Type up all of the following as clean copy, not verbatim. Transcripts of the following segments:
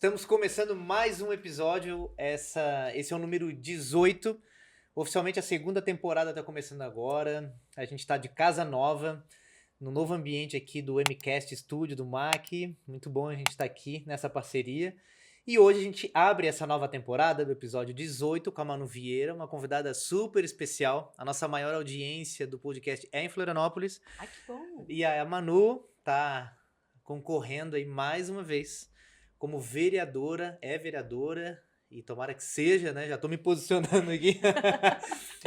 Estamos começando mais um episódio, esse é o número 18. Oficialmente a segunda temporada está começando agora. A gente está de casa nova, no novo ambiente aqui do MCast Studio do Mac. Muito bom a gente estar aqui nessa parceria. E hoje a gente abre essa nova temporada do episódio 18 com a Manu Vieira, uma convidada super especial. A nossa maior audiência do podcast é em Florianópolis. Ai, que bom! E a Manu tá concorrendo aí mais uma vez como vereadora, e tomara que seja, né? Já tô me posicionando aqui.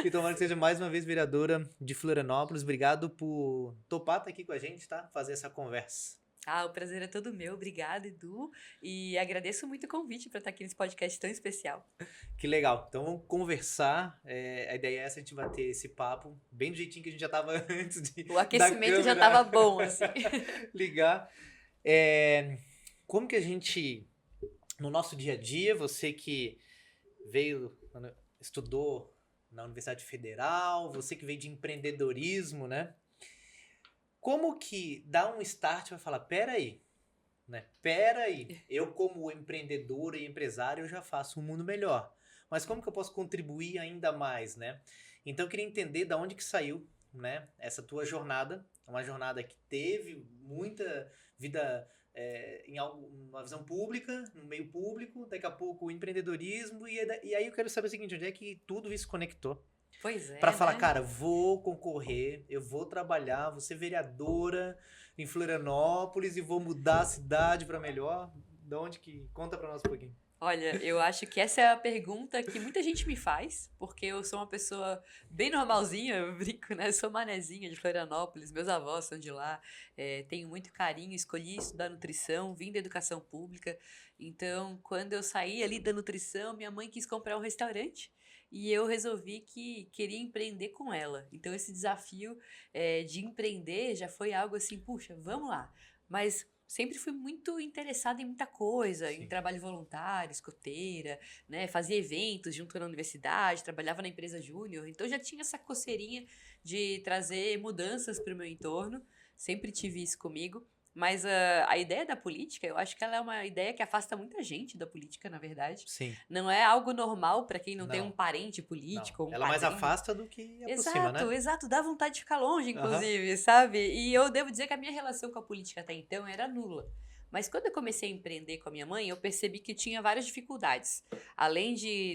E tomara que seja mais uma vez vereadora de Florianópolis. Obrigado por topar estar aqui com a gente, tá? Fazer essa conversa. O prazer é todo meu. Obrigada, Edu. E agradeço muito o convite para estar aqui nesse podcast tão especial. Que legal. Então vamos conversar. A ideia é essa, a gente vai ter esse papo bem do jeitinho que a gente já tava antes de O aquecimento já câmera estava bom, assim. ligar. Como que a gente, no nosso dia a dia, você que estudou na Universidade Federal, você que veio de empreendedorismo, né? Como que dá um start e vai falar, peraí, eu como empreendedor e empresário eu já faço um mundo melhor, mas como que eu posso contribuir ainda mais, né? Então eu queria entender da onde que saiu, né, essa tua jornada, uma jornada que teve muita vida em uma visão pública, no meio público, daqui a pouco o empreendedorismo, e aí eu quero saber o seguinte, onde é que tudo isso conectou? Pois é, Pra falar, né? cara, vou concorrer, eu vou trabalhar, vou ser vereadora em Florianópolis e vou mudar a cidade pra melhor. Da onde que... Conta pra nós um pouquinho. Olha, eu acho que essa é a pergunta que muita gente me faz, porque eu sou uma pessoa bem normalzinha, eu brinco, né? Eu sou manezinha de Florianópolis, meus avós são de lá, tenho muito carinho, escolhi estudar nutrição, vim da educação pública, então quando eu saí ali da nutrição, minha mãe quis comprar um restaurante e eu resolvi que queria empreender com ela. Então esse desafio de empreender já foi algo assim, puxa, vamos lá, mas sempre fui muito interessada em muita coisa, em Sim. trabalho voluntário, escoteira, né? Fazia eventos junto na universidade, trabalhava na empresa júnior, então já tinha essa coceirinha de trazer mudanças para o meu entorno, sempre tive isso comigo. Mas a ideia da política, eu acho que ela é uma ideia que afasta muita gente da política, na verdade. Sim. Não é algo normal para quem não tem um Não. parente Não. político ou um Ela mais padrinho. afasta do que aproxima, Exato, né? exato. Dá vontade de ficar longe, Aham. inclusive, sabe? E eu devo dizer que a minha relação com a política até então era nula. Mas quando eu comecei a empreender com a minha mãe, eu percebi que tinha várias dificuldades. Além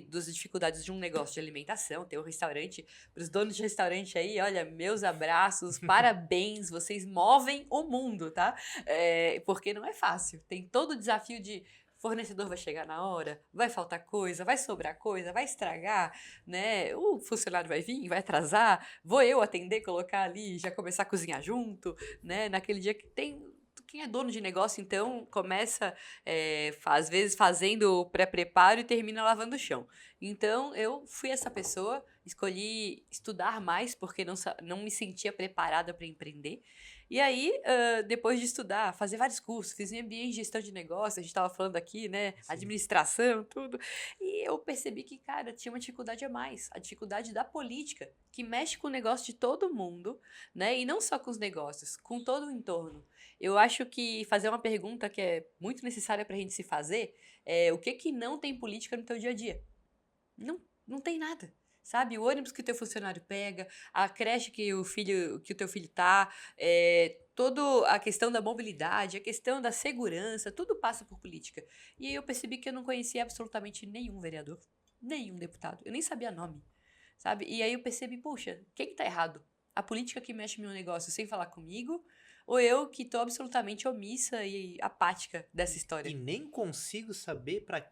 das dificuldades de um negócio de alimentação, ter um restaurante. Para os donos de restaurante aí, olha, meus abraços, parabéns, vocês movem o mundo, tá? Porque não é fácil. Tem todo o desafio de fornecedor vai chegar na hora, vai faltar coisa, vai sobrar coisa, vai estragar, né? O funcionário vai vir, vai atrasar, vou eu atender, colocar ali, já começar a cozinhar junto, né? Naquele dia que tem... Quem é dono de negócio, então, começa, às vezes, fazendo o pré-preparo e termina lavando o chão. Então, eu fui essa pessoa, escolhi estudar mais, porque não me sentia preparada para empreender. E aí, depois de estudar, fazer vários cursos, fiz MBA em gestão de negócio, a gente estava falando aqui, né? Sim. Administração, tudo. E eu percebi que, cara, tinha uma dificuldade a mais. A dificuldade da política, que mexe com o negócio de todo mundo, né? E não só com os negócios, com todo o entorno. Eu acho que fazer uma pergunta que é muito necessária para a gente se fazer é o que não tem política no teu dia a dia? Não tem nada. Sabe, o ônibus que o teu funcionário pega, a creche que o teu filho tá, toda a questão da mobilidade, a questão da segurança, tudo passa por política. E aí eu percebi que eu não conhecia absolutamente nenhum vereador, nenhum deputado, eu nem sabia nome, sabe? E aí eu percebi, puxa, o que tá errado? A política que mexe no meu negócio sem falar comigo, ou eu que tô absolutamente omissa e apática dessa E história? nem consigo saber pra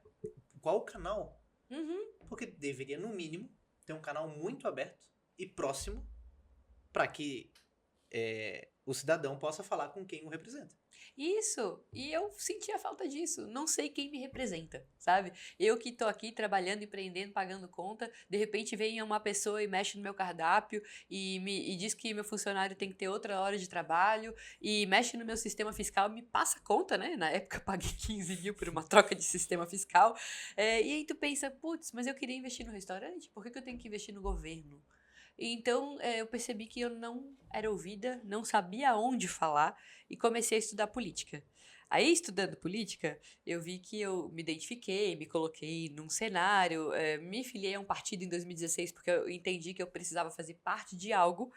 qual canal. Uhum. Porque deveria, no mínimo, ter um canal muito aberto e próximo para que o cidadão possa falar com quem o representa. Isso, e eu senti a falta disso. Não sei quem me representa, sabe? Eu que tô aqui trabalhando, empreendendo, pagando conta, de repente vem uma pessoa e mexe no meu cardápio e diz que meu funcionário tem que ter outra hora de trabalho e mexe no meu sistema fiscal, me passa conta, né? Na época eu paguei 15 mil por uma troca de sistema fiscal. E aí tu pensa, putz, mas eu queria investir no restaurante, por que eu tenho que investir no governo? Então, eu percebi que eu não era ouvida, não sabia onde falar e comecei a estudar política. Aí, estudando política, eu vi que eu me identifiquei, me coloquei num cenário, me filiei a um partido em 2016 porque eu entendi que eu precisava fazer parte de algo.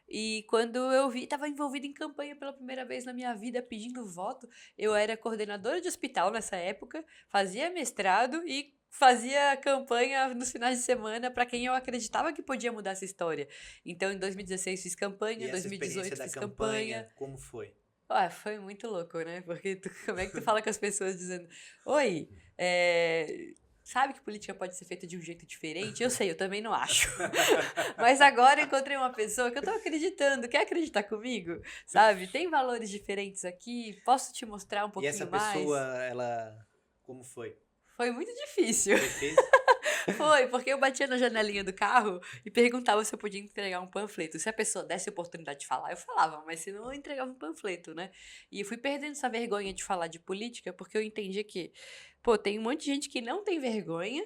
E quando eu vi, estava envolvida em campanha pela primeira vez na minha vida, pedindo voto. Eu era coordenadora de hospital nessa época, fazia mestrado e fazia campanha nos finais de semana para quem eu acreditava que podia mudar essa história. Então, em 2016 fiz campanha, E em essa experiência 2018 da fiz campanha, campanha. como foi? Foi muito louco, né? Porque como é que tu fala com as pessoas dizendo: Oi, sabe que política pode ser feita de um jeito diferente? Eu sei, eu também não acho. Mas agora eu encontrei uma pessoa que eu tô acreditando. Quer acreditar comigo? Sabe? Tem valores diferentes aqui. Posso te mostrar um E essa pouquinho mais? pessoa, ela, como foi? Foi muito difícil. Foi difícil? Foi, porque eu batia na janelinha do carro e perguntava se eu podia entregar um panfleto. Se a pessoa desse a oportunidade de falar, eu falava, mas se não, eu entregava um panfleto, né? E eu fui perdendo essa vergonha de falar de política, porque eu entendi que, pô, tem um monte de gente que não tem vergonha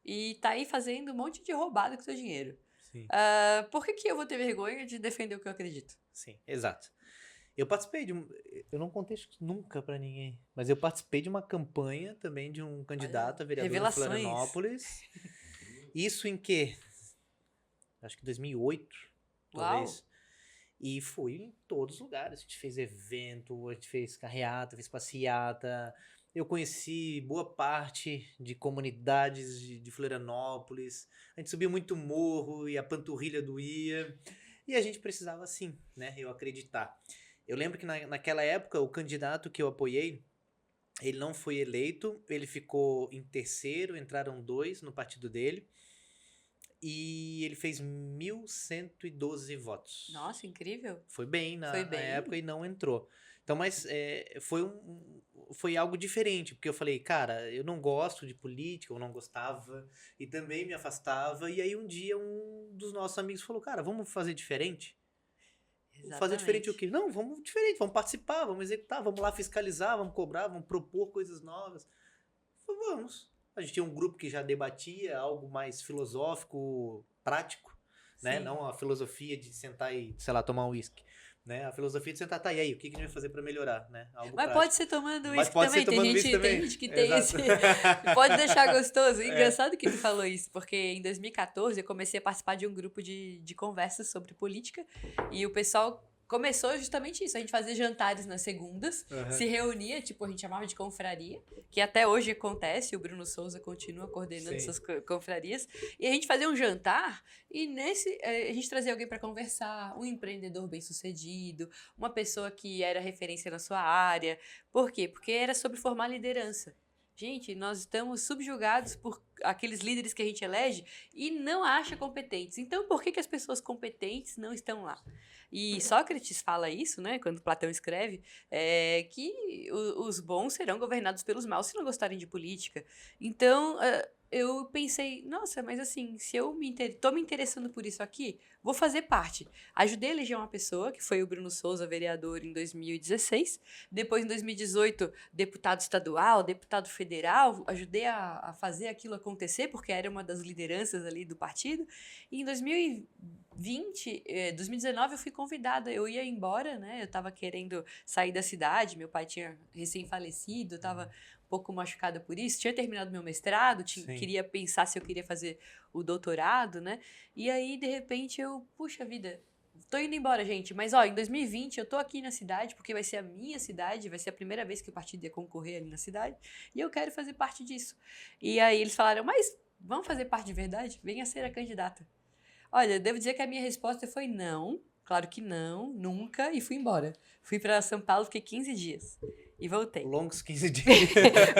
e tá aí fazendo um monte de roubada com seu dinheiro. Sim. Por que eu vou ter vergonha de defender o que eu acredito? Sim, exato. Eu participei eu não contei isso nunca pra ninguém, mas eu participei de uma campanha também de um candidato a vereador em Revelações. Florianópolis. Isso em que? Acho que 2008, talvez. Uau. E fui em todos os lugares. A gente fez evento, a gente fez carreata, fez passeata. Eu conheci boa parte de comunidades de Florianópolis. A gente subia muito morro e a panturrilha doía. E a gente precisava, sim, né? Eu acreditar. Eu lembro que naquela época, o candidato que eu apoiei, ele não foi eleito, ele ficou em terceiro, entraram 2 no partido dele, e ele fez 1.112 votos. Nossa, incrível. Foi bem na Foi bem. época e não entrou. Então, mas foi algo diferente, porque eu falei, cara, eu não gosto de política, eu não gostava, e também me afastava, e aí um dia um dos nossos amigos falou, cara, vamos fazer diferente? Fazer diferente o quê? Não, vamos diferente, vamos participar, vamos executar, vamos lá fiscalizar, vamos cobrar, vamos propor coisas novas. Falei, vamos. A gente tinha um grupo que já debatia algo mais filosófico, prático, né? Sim. Não a filosofia de sentar e, sei lá, tomar um uísque. Né? A filosofia de sentar, tá, e aí, o que a gente vai fazer pra melhorar, né? Algo Mas prático. pode ser tomando Mas uísque pode também. ser tomando uísque também. Tem gente que tem esse. Exato. Pode deixar gostoso. Engraçado que tu falou isso, porque em 2014 eu comecei a participar de um grupo de conversas sobre política e o pessoal começou justamente isso. A gente fazia jantares nas segundas, se reunia, tipo, a gente chamava de confraria, que até hoje acontece, o Bruno Souza continua coordenando Sim. essas confrarias, e a gente fazia um jantar e nesse a gente trazia alguém para conversar, um empreendedor bem-sucedido, uma pessoa que era referência na sua área. Por quê? Porque era sobre formar liderança. Gente, nós estamos subjugados por aqueles líderes que a gente elege e não acha competentes. Então, por que as pessoas competentes não estão lá? E Sócrates fala isso, né? Quando Platão escreve, que os bons serão governados pelos maus se não gostarem de política. Então, eu pensei, nossa, mas assim, se eu tô me interessando por isso aqui, vou fazer parte. Ajudei a eleger uma pessoa, que foi o Bruno Souza, vereador em 2016. Depois, em 2018, deputado estadual, deputado federal. Ajudei a fazer aquilo acontecer, porque era uma das lideranças ali do partido. E em 2019, eu fui convidada. Eu ia embora, né? Eu estava querendo sair da cidade. Meu pai tinha recém-falecido, eu estava um pouco machucada por isso. Tinha terminado meu mestrado, queria pensar se eu queria fazer o doutorado, né? E aí, de repente, puxa vida, tô indo embora, gente. Mas, em 2020, eu tô aqui na cidade, porque vai ser a minha cidade, vai ser a primeira vez que o partido ia concorrer ali na cidade, e eu quero fazer parte disso. E aí, eles falaram, mas vamos fazer parte de verdade? Venha ser a candidata. Olha, devo dizer que a minha resposta foi não, claro que não, nunca, e fui embora. Fui para São Paulo, fiquei 15 dias. E voltei. Longos 15 dias.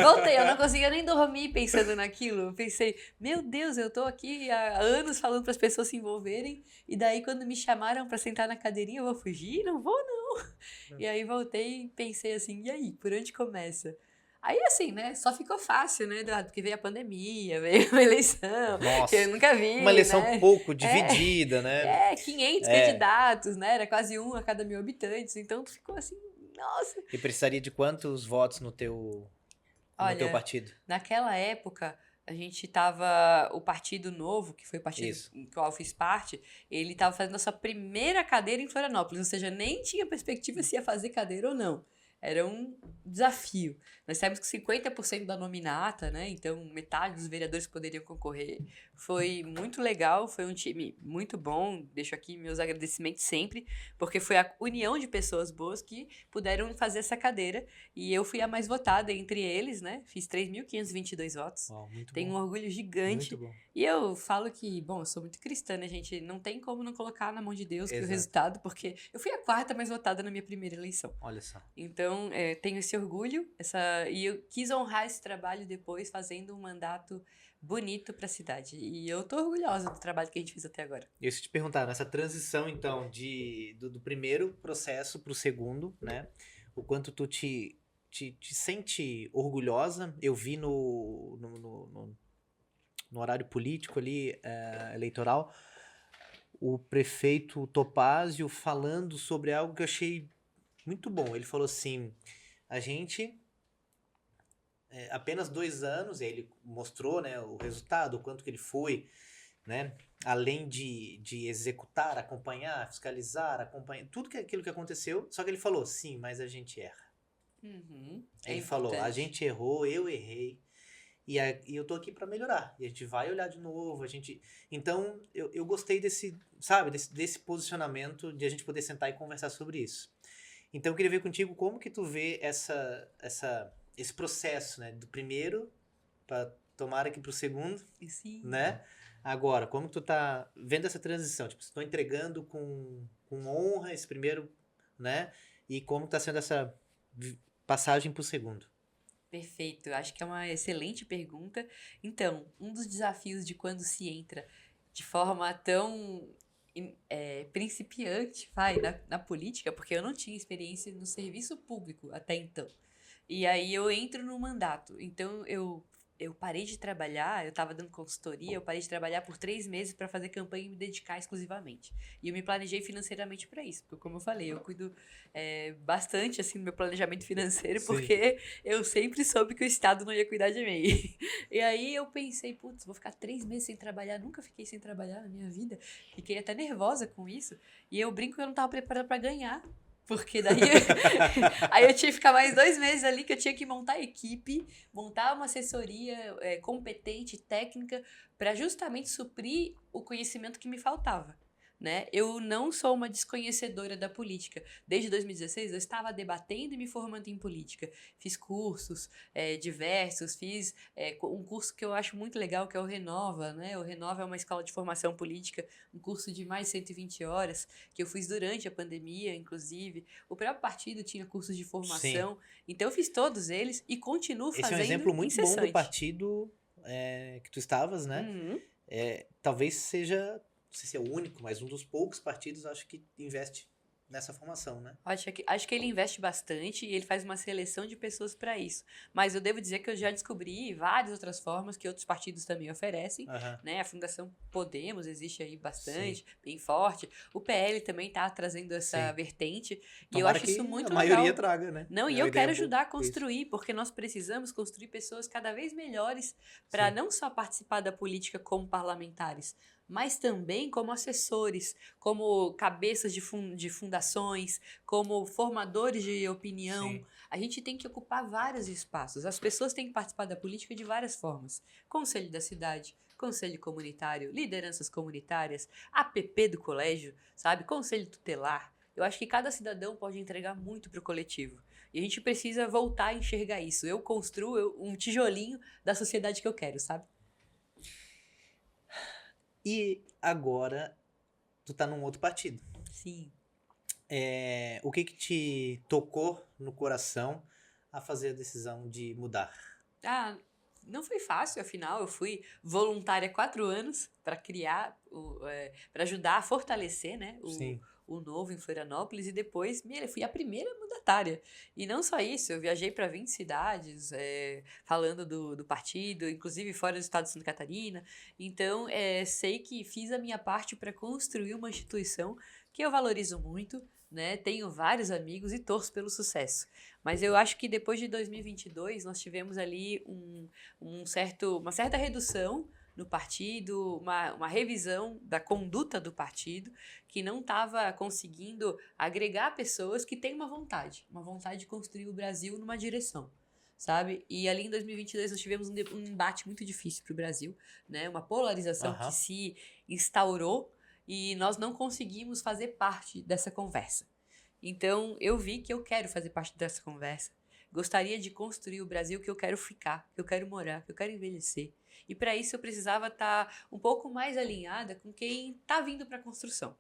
Voltei, eu não conseguia nem dormir pensando naquilo. Eu pensei, meu Deus, eu tô aqui há anos falando para as pessoas se envolverem, e daí quando me chamaram para sentar na cadeirinha, eu vou fugir? Não vou, não. E aí voltei e pensei assim, e aí, por onde começa? Aí, assim, né, só ficou fácil, né, Eduardo? Porque veio a pandemia, veio uma eleição, Nossa, que eu nunca vi, uma eleição né? pouco dividida, né? 500 candidatos, né? Era quase um a cada 1.000 habitantes. Então, tu ficou assim, nossa. E precisaria de quantos votos no teu partido? Naquela época, a gente tava... O Partido Novo, que foi o partido em qual eu fiz parte, ele tava fazendo a sua primeira cadeira em Florianópolis. Ou seja, nem tinha perspectiva se ia fazer cadeira ou não. era um desafio. Nós temos que 50% da nominata, né? Então, metade dos vereadores poderiam concorrer. Foi muito legal, foi um time muito bom. Deixo aqui meus agradecimentos sempre, porque foi a união de pessoas boas que puderam fazer essa cadeira. E eu fui a mais votada entre eles, né? Fiz 3.522 votos. Uau, muito Tenho um bom. orgulho gigante. Muito bom. E eu falo que, bom, eu sou muito cristã, né, gente? Não tem como não colocar na mão de Deus que o Exato. resultado, porque eu fui a quarta mais votada na minha primeira eleição. Olha só. Então, tenho esse orgulho, e eu quis honrar esse trabalho depois, fazendo um mandato bonito para a cidade. E eu tô orgulhosa do trabalho que a gente fez até agora. Eu ia te perguntar, nessa transição, então, do primeiro processo para o segundo, né? O quanto tu te sente orgulhosa. Eu vi no horário político ali, eleitoral, o prefeito Topázio falando sobre algo que eu achei muito bom. Ele falou assim, a gente, apenas 2 anos, e aí ele mostrou, né, o resultado, o quanto que ele foi, né, além de executar, acompanhar, fiscalizar, acompanhar, tudo aquilo que aconteceu, só que ele falou, sim, mas a gente erra. Uhum, Ele falou, a gente errou, eu errei, e eu tô aqui para melhorar. E a gente vai olhar de novo, Então, eu gostei desse, sabe, desse posicionamento de a gente poder sentar e conversar sobre isso. Então, eu queria ver contigo como que tu vê esse processo, né? Do primeiro, para tomar aqui pro segundo, Sim. né? Agora, como que tu tá vendo essa transição? Tipo, estou entregando com honra esse primeiro, né? E como tá sendo essa passagem pro segundo? Perfeito, acho que é uma excelente pergunta. Então, um dos desafios de quando se entra de forma tão principiante, na política, porque eu não tinha experiência no serviço público até então. E aí eu entro no mandato. Então, eu parei de trabalhar, eu estava dando consultoria, eu parei de trabalhar por 3 meses para fazer campanha e me dedicar exclusivamente. E eu me planejei financeiramente para isso, porque como eu falei, eu cuido bastante assim do meu planejamento financeiro, Sim. porque eu sempre soube que o Estado não ia cuidar de mim. E aí eu pensei, putz, vou ficar 3 meses sem trabalhar, nunca fiquei sem trabalhar na minha vida, fiquei até nervosa com isso, e eu brinco que eu não estava preparada para ganhar. Porque daí aí eu tinha que ficar mais 2 meses ali, que eu tinha que montar a equipe, montar uma assessoria competente, técnica, para justamente suprir o conhecimento que me faltava. Né? Eu não sou uma desconhecedora da política. Desde 2016 eu estava debatendo e me formando em política. Fiz cursos diversos, fiz um curso que eu acho muito legal, que é o Renova, né? O Renova é uma escola de formação política, um curso de mais de 120 horas, que eu fiz durante a pandemia, inclusive. O próprio partido tinha cursos de formação. Sim. Então eu fiz todos eles e continuo fazendo. Esse é um exemplo muito incessante. bom do partido que tu estavas, né? Uhum. Talvez seja, não sei se é o único, mas um dos poucos partidos, acho que investe nessa formação, né? Acho que ele investe bastante e ele faz uma seleção de pessoas para isso. Mas eu devo dizer que eu já descobri várias outras formas que outros partidos também oferecem. Né? A Fundação Podemos existe aí bastante, bem forte. O PL também está trazendo essa vertente. E eu acho isso muito legal. A maioria traga, né? Não, e eu quero ajudar a construir, porque nós precisamos construir pessoas cada vez melhores para não só participar da política como parlamentares, mas também como assessores, como cabeças de fundações, como formadores de opinião. Sim. A gente tem que ocupar vários espaços. As pessoas têm que participar da política de várias formas. Conselho da cidade, conselho comunitário, lideranças comunitárias, APP do colégio, sabe? Conselho tutelar. Eu acho que cada cidadão pode entregar muito para o coletivo. E a gente precisa voltar a enxergar isso. Eu construo um tijolinho da sociedade que eu quero, sabe? E agora, tu tá num outro partido. Sim. O que te tocou no coração a fazer a decisão de mudar? Não foi fácil, afinal, eu fui voluntária 4 anos para criar, para ajudar a fortalecer, né, o novo em Florianópolis, e depois fui a primeira mandatária. E não só isso, eu viajei para 20 cidades, falando do partido, inclusive fora do estado de Santa Catarina. Então, sei que fiz a minha parte para construir uma instituição que eu valorizo muito, né? Tenho vários amigos e torço pelo sucesso. Mas eu acho que depois de 2022 nós tivemos ali uma certa redução, no partido, uma revisão da conduta do partido, que não estava conseguindo agregar pessoas que têm uma vontade de construir o Brasil numa direção. Sabe? E ali em 2022 nós tivemos um embate muito difícil para o Brasil, né? Uma polarização que se instaurou e nós não conseguimos fazer parte dessa conversa. Então eu vi que eu quero fazer parte dessa conversa. Gostaria de construir o Brasil que eu quero ficar, que eu quero morar, que eu quero envelhecer. E para isso eu precisava estar um pouco mais alinhada com quem está vindo para a construção.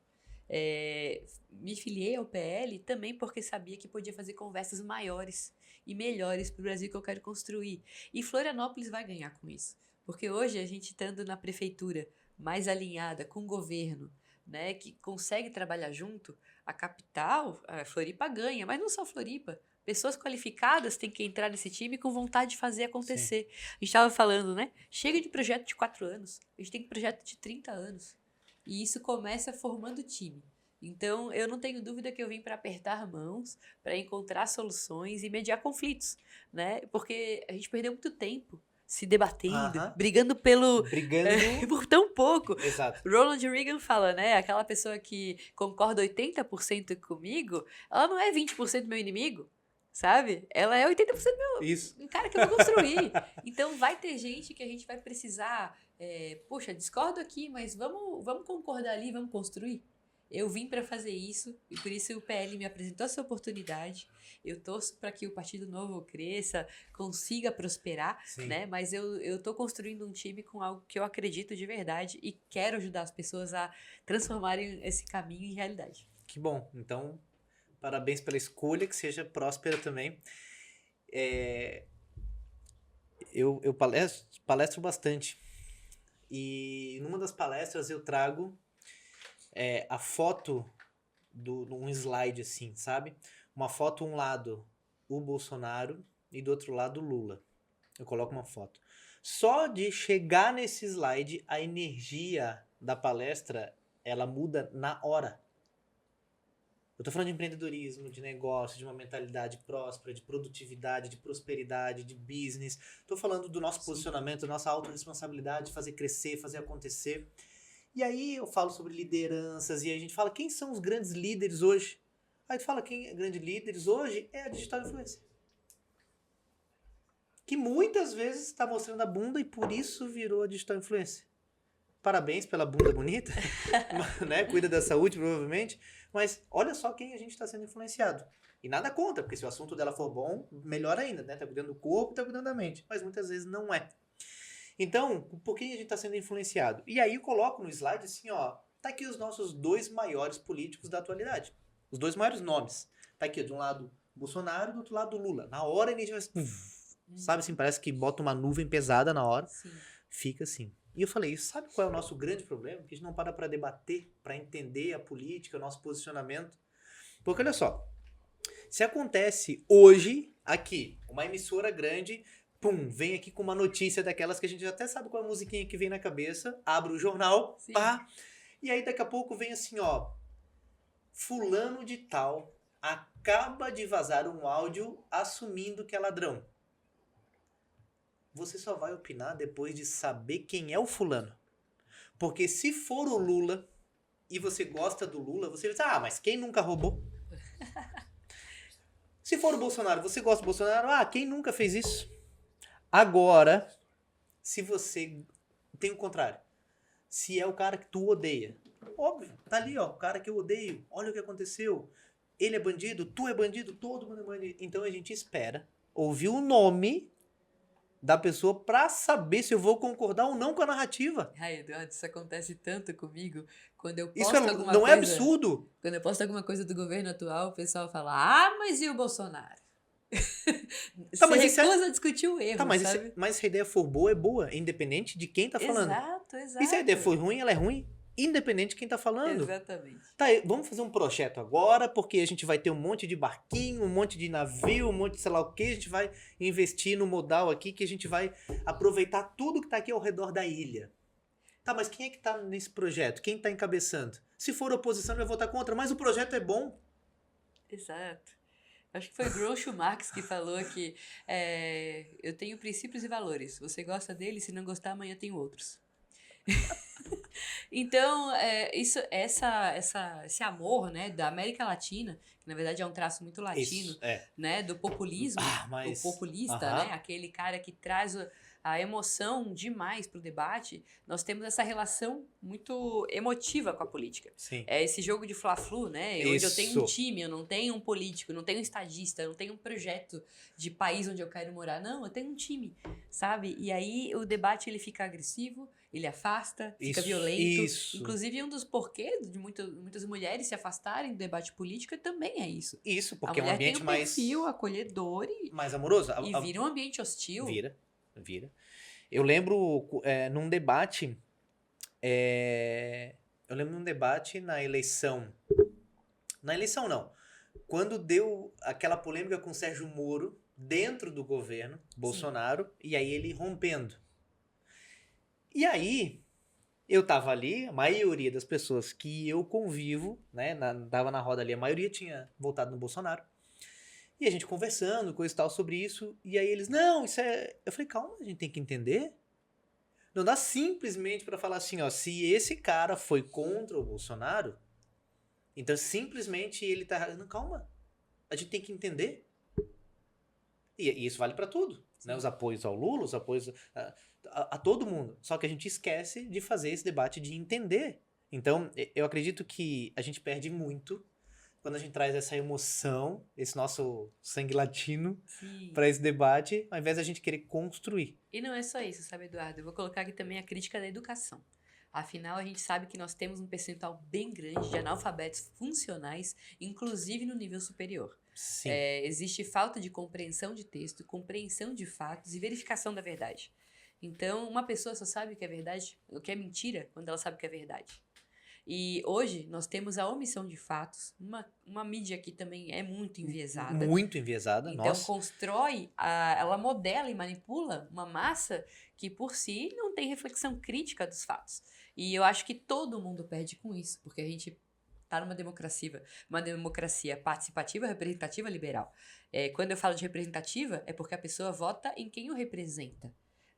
Me filiei ao PL também porque sabia que podia fazer conversas maiores e melhores para o Brasil que eu quero construir. E Florianópolis vai ganhar com isso. Porque hoje a gente estando na prefeitura mais alinhada com o governo, né, que consegue trabalhar junto, a capital, a Floripa ganha, mas não só Floripa. Pessoas qualificadas têm que entrar nesse time com vontade de fazer acontecer. Sim. A gente estava falando, né? Chega de projeto de 4 anos. A gente tem projeto de 30 anos. E isso começa formando time. Então, eu não tenho dúvida que eu vim para apertar mãos, para encontrar soluções e mediar conflitos, né? Porque a gente perdeu muito tempo se debatendo, brigando por tão pouco. Exato. Ronald Reagan fala, né? Aquela pessoa que concorda 80% comigo, ela não é 20% meu inimigo, sabe? Ela é 80% um cara que eu vou construir. Então, vai ter gente que a gente vai precisar... poxa, discordo aqui, mas vamos concordar ali, vamos construir. Eu vim para fazer isso e por isso o PL me apresentou essa oportunidade. Eu torço para que o Partido Novo cresça, consiga prosperar, né? Mas eu estou construindo um time com algo que eu acredito de verdade e quero ajudar as pessoas a transformarem esse caminho em realidade. Que bom. Então, parabéns pela escolha, que seja próspera também. Eu palestro bastante. E numa das palestras eu trago a foto num slide assim, sabe? Uma foto, um lado o Bolsonaro e do outro lado o Lula. Eu coloco uma foto. Só de chegar nesse slide, a energia da palestra, ela muda na hora. Eu tô falando de empreendedorismo, de negócio, de uma mentalidade próspera, de produtividade, de prosperidade, de business. Tô falando do nosso posicionamento, da nossa autorresponsabilidade, de fazer crescer, fazer acontecer. E aí eu falo sobre lideranças e a gente fala quem são os grandes líderes hoje. Aí tu fala quem é grande líderes hoje é a digital influencer. Que muitas vezes está mostrando a bunda e por isso virou a digital influencer. Parabéns pela bunda bonita, né? Cuida da saúde provavelmente, mas olha só quem a gente está sendo influenciado. E nada contra, porque se o assunto dela for bom, melhor ainda, né? Tá cuidando do corpo, tá cuidando da mente, mas muitas vezes não é. Então, por que a gente está sendo influenciado? E aí eu coloco no slide assim, ó, tá aqui os nossos 2 maiores políticos da atualidade. Os 2 maiores nomes. Tá aqui, de um lado Bolsonaro e do outro lado Lula. Na hora a energia vai... Sabe assim, parece que bota uma nuvem pesada na hora. Sim. Fica assim. E eu falei, sabe qual é o nosso grande problema? Que a gente não para debater, para entender a política, o nosso posicionamento. Porque olha só, se acontece hoje, aqui, uma emissora grande... Pum, vem aqui com uma notícia daquelas que a gente até sabe qual é a musiquinha que vem na cabeça, abre o jornal, pá, e aí daqui a pouco vem assim, ó, fulano de tal acaba de vazar um áudio assumindo que é ladrão. Você só vai opinar depois de saber quem é o fulano. Porque se for o Lula e você gosta do Lula, você diz, mas quem nunca roubou? Se for o Bolsonaro, você gosta do Bolsonaro, quem nunca fez isso? Agora, se você tem o contrário, se é o cara que tu odeia, óbvio, tá ali, ó, o cara que eu odeio, olha o que aconteceu, ele é bandido, tu é bandido, todo mundo é bandido. Então a gente espera ouvir o nome da pessoa pra saber se eu vou concordar ou não com a narrativa. Ai, Eduardo, isso acontece tanto comigo. Quando eu posto isso alguma não coisa, é absurdo? Quando eu posto alguma coisa do governo atual, o pessoal fala, mas e o Bolsonaro? Você recusa a discutir o erro, sabe? Mas se a ideia for boa, é boa, independente de quem tá falando. Exato. E se a ideia for ruim, ela é ruim, independente de quem tá falando. Exatamente. Tá, vamos fazer um projeto agora, porque a gente vai ter um monte de barquinho, um monte de navio, um monte de sei lá o que, a gente vai investir no modal aqui, que a gente vai aproveitar tudo que tá aqui ao redor da ilha. Tá, mas quem é que tá nesse projeto? Quem tá encabeçando? Se for oposição, ele vai votar contra, mas o projeto é bom. Exato. Acho que foi Groucho Marx que falou que eu tenho princípios e valores. Você gosta deles, se não gostar, amanhã tem outros. Então, esse amor, né, da América Latina, que na verdade é um traço muito latino, Isso, é. né, do populismo, o populista, Aham. né, aquele cara que traz a emoção demais para o debate, nós temos essa relação muito emotiva com a política. Sim. É esse jogo de Fla-Flu, né, onde eu tenho um Isso. time, eu não tenho um político, eu não tenho um estadista, eu não tenho um projeto de país onde eu quero morar, não, eu tenho um time, sabe? E aí o debate ele fica agressivo, ele afasta, fica violento. Isso. Inclusive, um dos porquês de muitas mulheres se afastarem do debate político também é isso. Isso, A porque é um mulher ambiente tem um mais... perfil acolhedor mais amoroso. e vira um ambiente hostil. Vira. Eu lembro num debate... eu lembro num debate na eleição... Na eleição, não. Quando deu aquela polêmica com o Sérgio Moro dentro do governo Bolsonaro, e aí ele rompendo. E aí, eu tava ali, a maioria das pessoas que eu convivo, né, tava na roda ali, a maioria tinha votado no Bolsonaro. E a gente conversando, coisa e tal, sobre isso. E aí eles, não, isso é... Eu falei, calma, a gente tem que entender. Não dá simplesmente pra falar assim, ó, se esse cara foi contra o Bolsonaro, então simplesmente ele tá... Não, calma, a gente tem que entender. E isso vale pra tudo, né? Os apoios ao Lula, os apoios a todo mundo. Só que a gente esquece de fazer esse debate de entender. Então, eu acredito que a gente perde muito quando a gente traz essa emoção, esse nosso sangue latino para esse debate, ao invés da gente querer construir. E não é só isso, sabe, Eduardo? Eu vou colocar aqui também a crítica da educação. Afinal, a gente sabe que nós temos um percentual bem grande de analfabetos funcionais, inclusive no nível superior. Sim. Existe falta de compreensão de texto, compreensão de fatos e verificação da verdade. Então, uma pessoa só sabe o que é verdade, o que é mentira, quando ela sabe o que é verdade. E hoje nós temos a omissão de fatos, uma mídia que também é muito enviesada. Muito enviesada, então, nossa. ela modela e manipula uma massa que por si não tem reflexão crítica dos fatos. E eu acho que todo mundo perde com isso, porque a gente está numa democracia participativa, representativa, liberal. Quando eu falo de representativa, é porque a pessoa vota em quem o representa.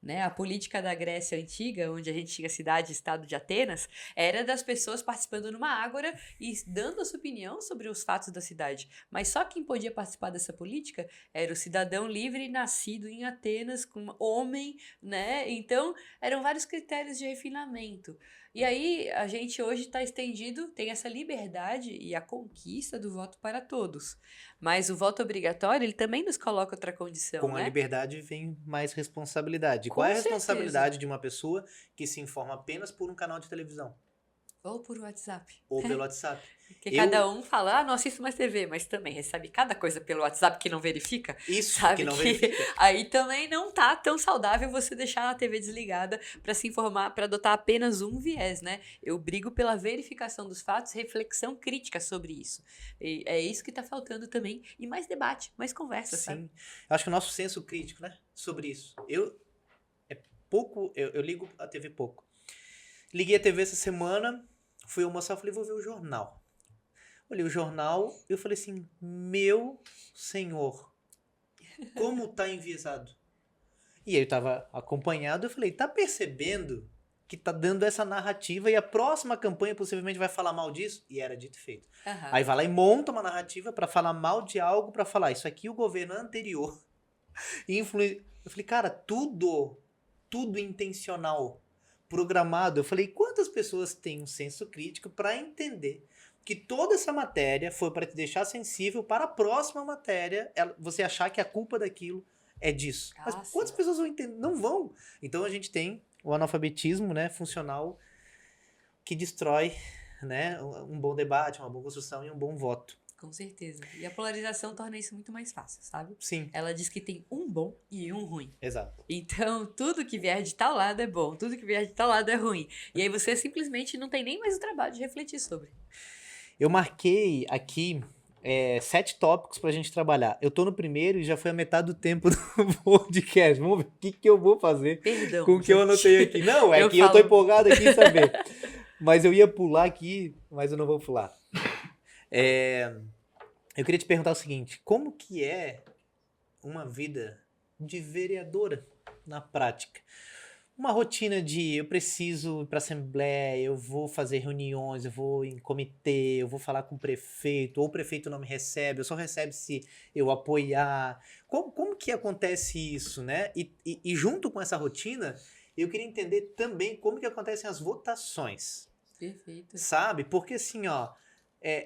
Né? A política da Grécia Antiga, onde a gente tinha a cidade-estado de Atenas, era das pessoas participando numa ágora e dando a sua opinião sobre os fatos da cidade. Mas só quem podia participar dessa política era o cidadão livre nascido em Atenas, com homem, né? Então, eram vários critérios de refinamento. E aí, a gente hoje está estendido, tem essa liberdade e a conquista do voto para todos. Mas o voto obrigatório, ele também nos coloca outra condição, Com né? a liberdade vem mais responsabilidade. Com Qual é a certeza. responsabilidade de uma pessoa que se informa apenas por um canal de televisão? Ou por WhatsApp. Ou pelo WhatsApp. Porque cada um fala, não assisto mais TV, mas também recebe cada coisa pelo WhatsApp que não verifica. Isso, sabe que não verifica. Aí também não tá tão saudável você deixar a TV desligada para se informar, para adotar apenas um viés, né? Eu brigo pela verificação dos fatos, reflexão crítica sobre isso. E é isso que tá faltando também. E mais debate, mais conversa, Sim. sabe? Eu acho que o nosso senso crítico, né? Sobre isso. Eu ligo a TV pouco. Liguei a TV essa semana, fui almoçar, falei, vou ver o jornal. Olhei o jornal e eu falei assim, meu senhor, como tá enviesado. E aí eu tava acompanhado, eu falei, tá percebendo que tá dando essa narrativa e a próxima campanha possivelmente vai falar mal disso? E era dito e feito. Uhum. Aí vai lá e monta uma narrativa pra falar mal de algo, pra falar, isso aqui o governo anterior influenciou. Eu falei, cara, tudo intencional, programado. Eu falei, quantas pessoas têm um senso crítico pra entender que toda essa matéria foi para te deixar sensível para a próxima matéria, você achar que a culpa daquilo é disso. Mas quantas pessoas vão entender? Não vão. Então a gente tem o analfabetismo, né, funcional que destrói, né, um bom debate, uma boa construção e um bom voto. Com certeza. E a polarização torna isso muito mais fácil, sabe? Sim. Ela diz que tem um bom e um ruim. Exato. Então, tudo que vier de tal lado é bom, tudo que vier de tal lado é ruim. E aí você simplesmente não tem nem mais o trabalho de refletir sobre. Eu marquei aqui 7 tópicos pra gente trabalhar. Eu tô no primeiro e já foi a metade do tempo do podcast. Vamos ver o que eu vou fazer com o que eu anotei aqui. Não, eu tô empolgado aqui em saber. Mas eu ia pular aqui, mas eu não vou pular. Eu queria te perguntar o seguinte, como que é uma vida de vereadora na prática? uma rotina de eu preciso ir para assembleia, eu vou fazer reuniões, eu vou em comitê, eu vou falar com o prefeito, ou o prefeito não me recebe, ou só recebe se eu apoiar. Como que acontece isso, né? E junto com essa rotina, eu queria entender também como que acontecem as votações, Perfeito. sabe? Porque assim, ó,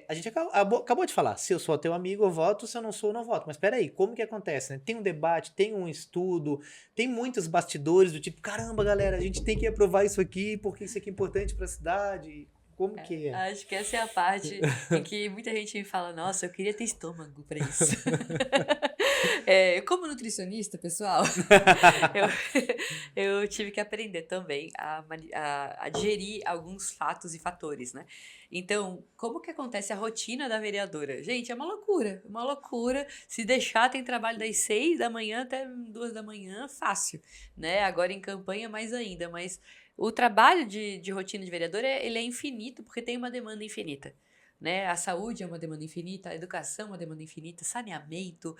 a gente acabou de falar, se eu sou teu amigo, eu voto, se eu não sou, eu não voto. Mas peraí, como que acontece, né? Tem um debate, tem um estudo, tem muitos bastidores do tipo, caramba, galera, a gente tem que aprovar isso aqui, porque isso aqui é importante pra cidade. Como que é? Acho que essa é a parte em que muita gente me fala, nossa, eu queria ter estômago pra isso. Como nutricionista, pessoal, eu tive que aprender também a digerir alguns fatos e fatores, né? Então, como que acontece a rotina da vereadora? Gente, é uma loucura, uma loucura. Se deixar, tem trabalho das 6 da manhã até 2 da manhã, fácil, né? Agora em campanha, mais ainda, mas o trabalho de rotina de vereador, ele é infinito, porque tem uma demanda infinita. Né? A saúde é uma demanda infinita, a educação é uma demanda infinita, saneamento,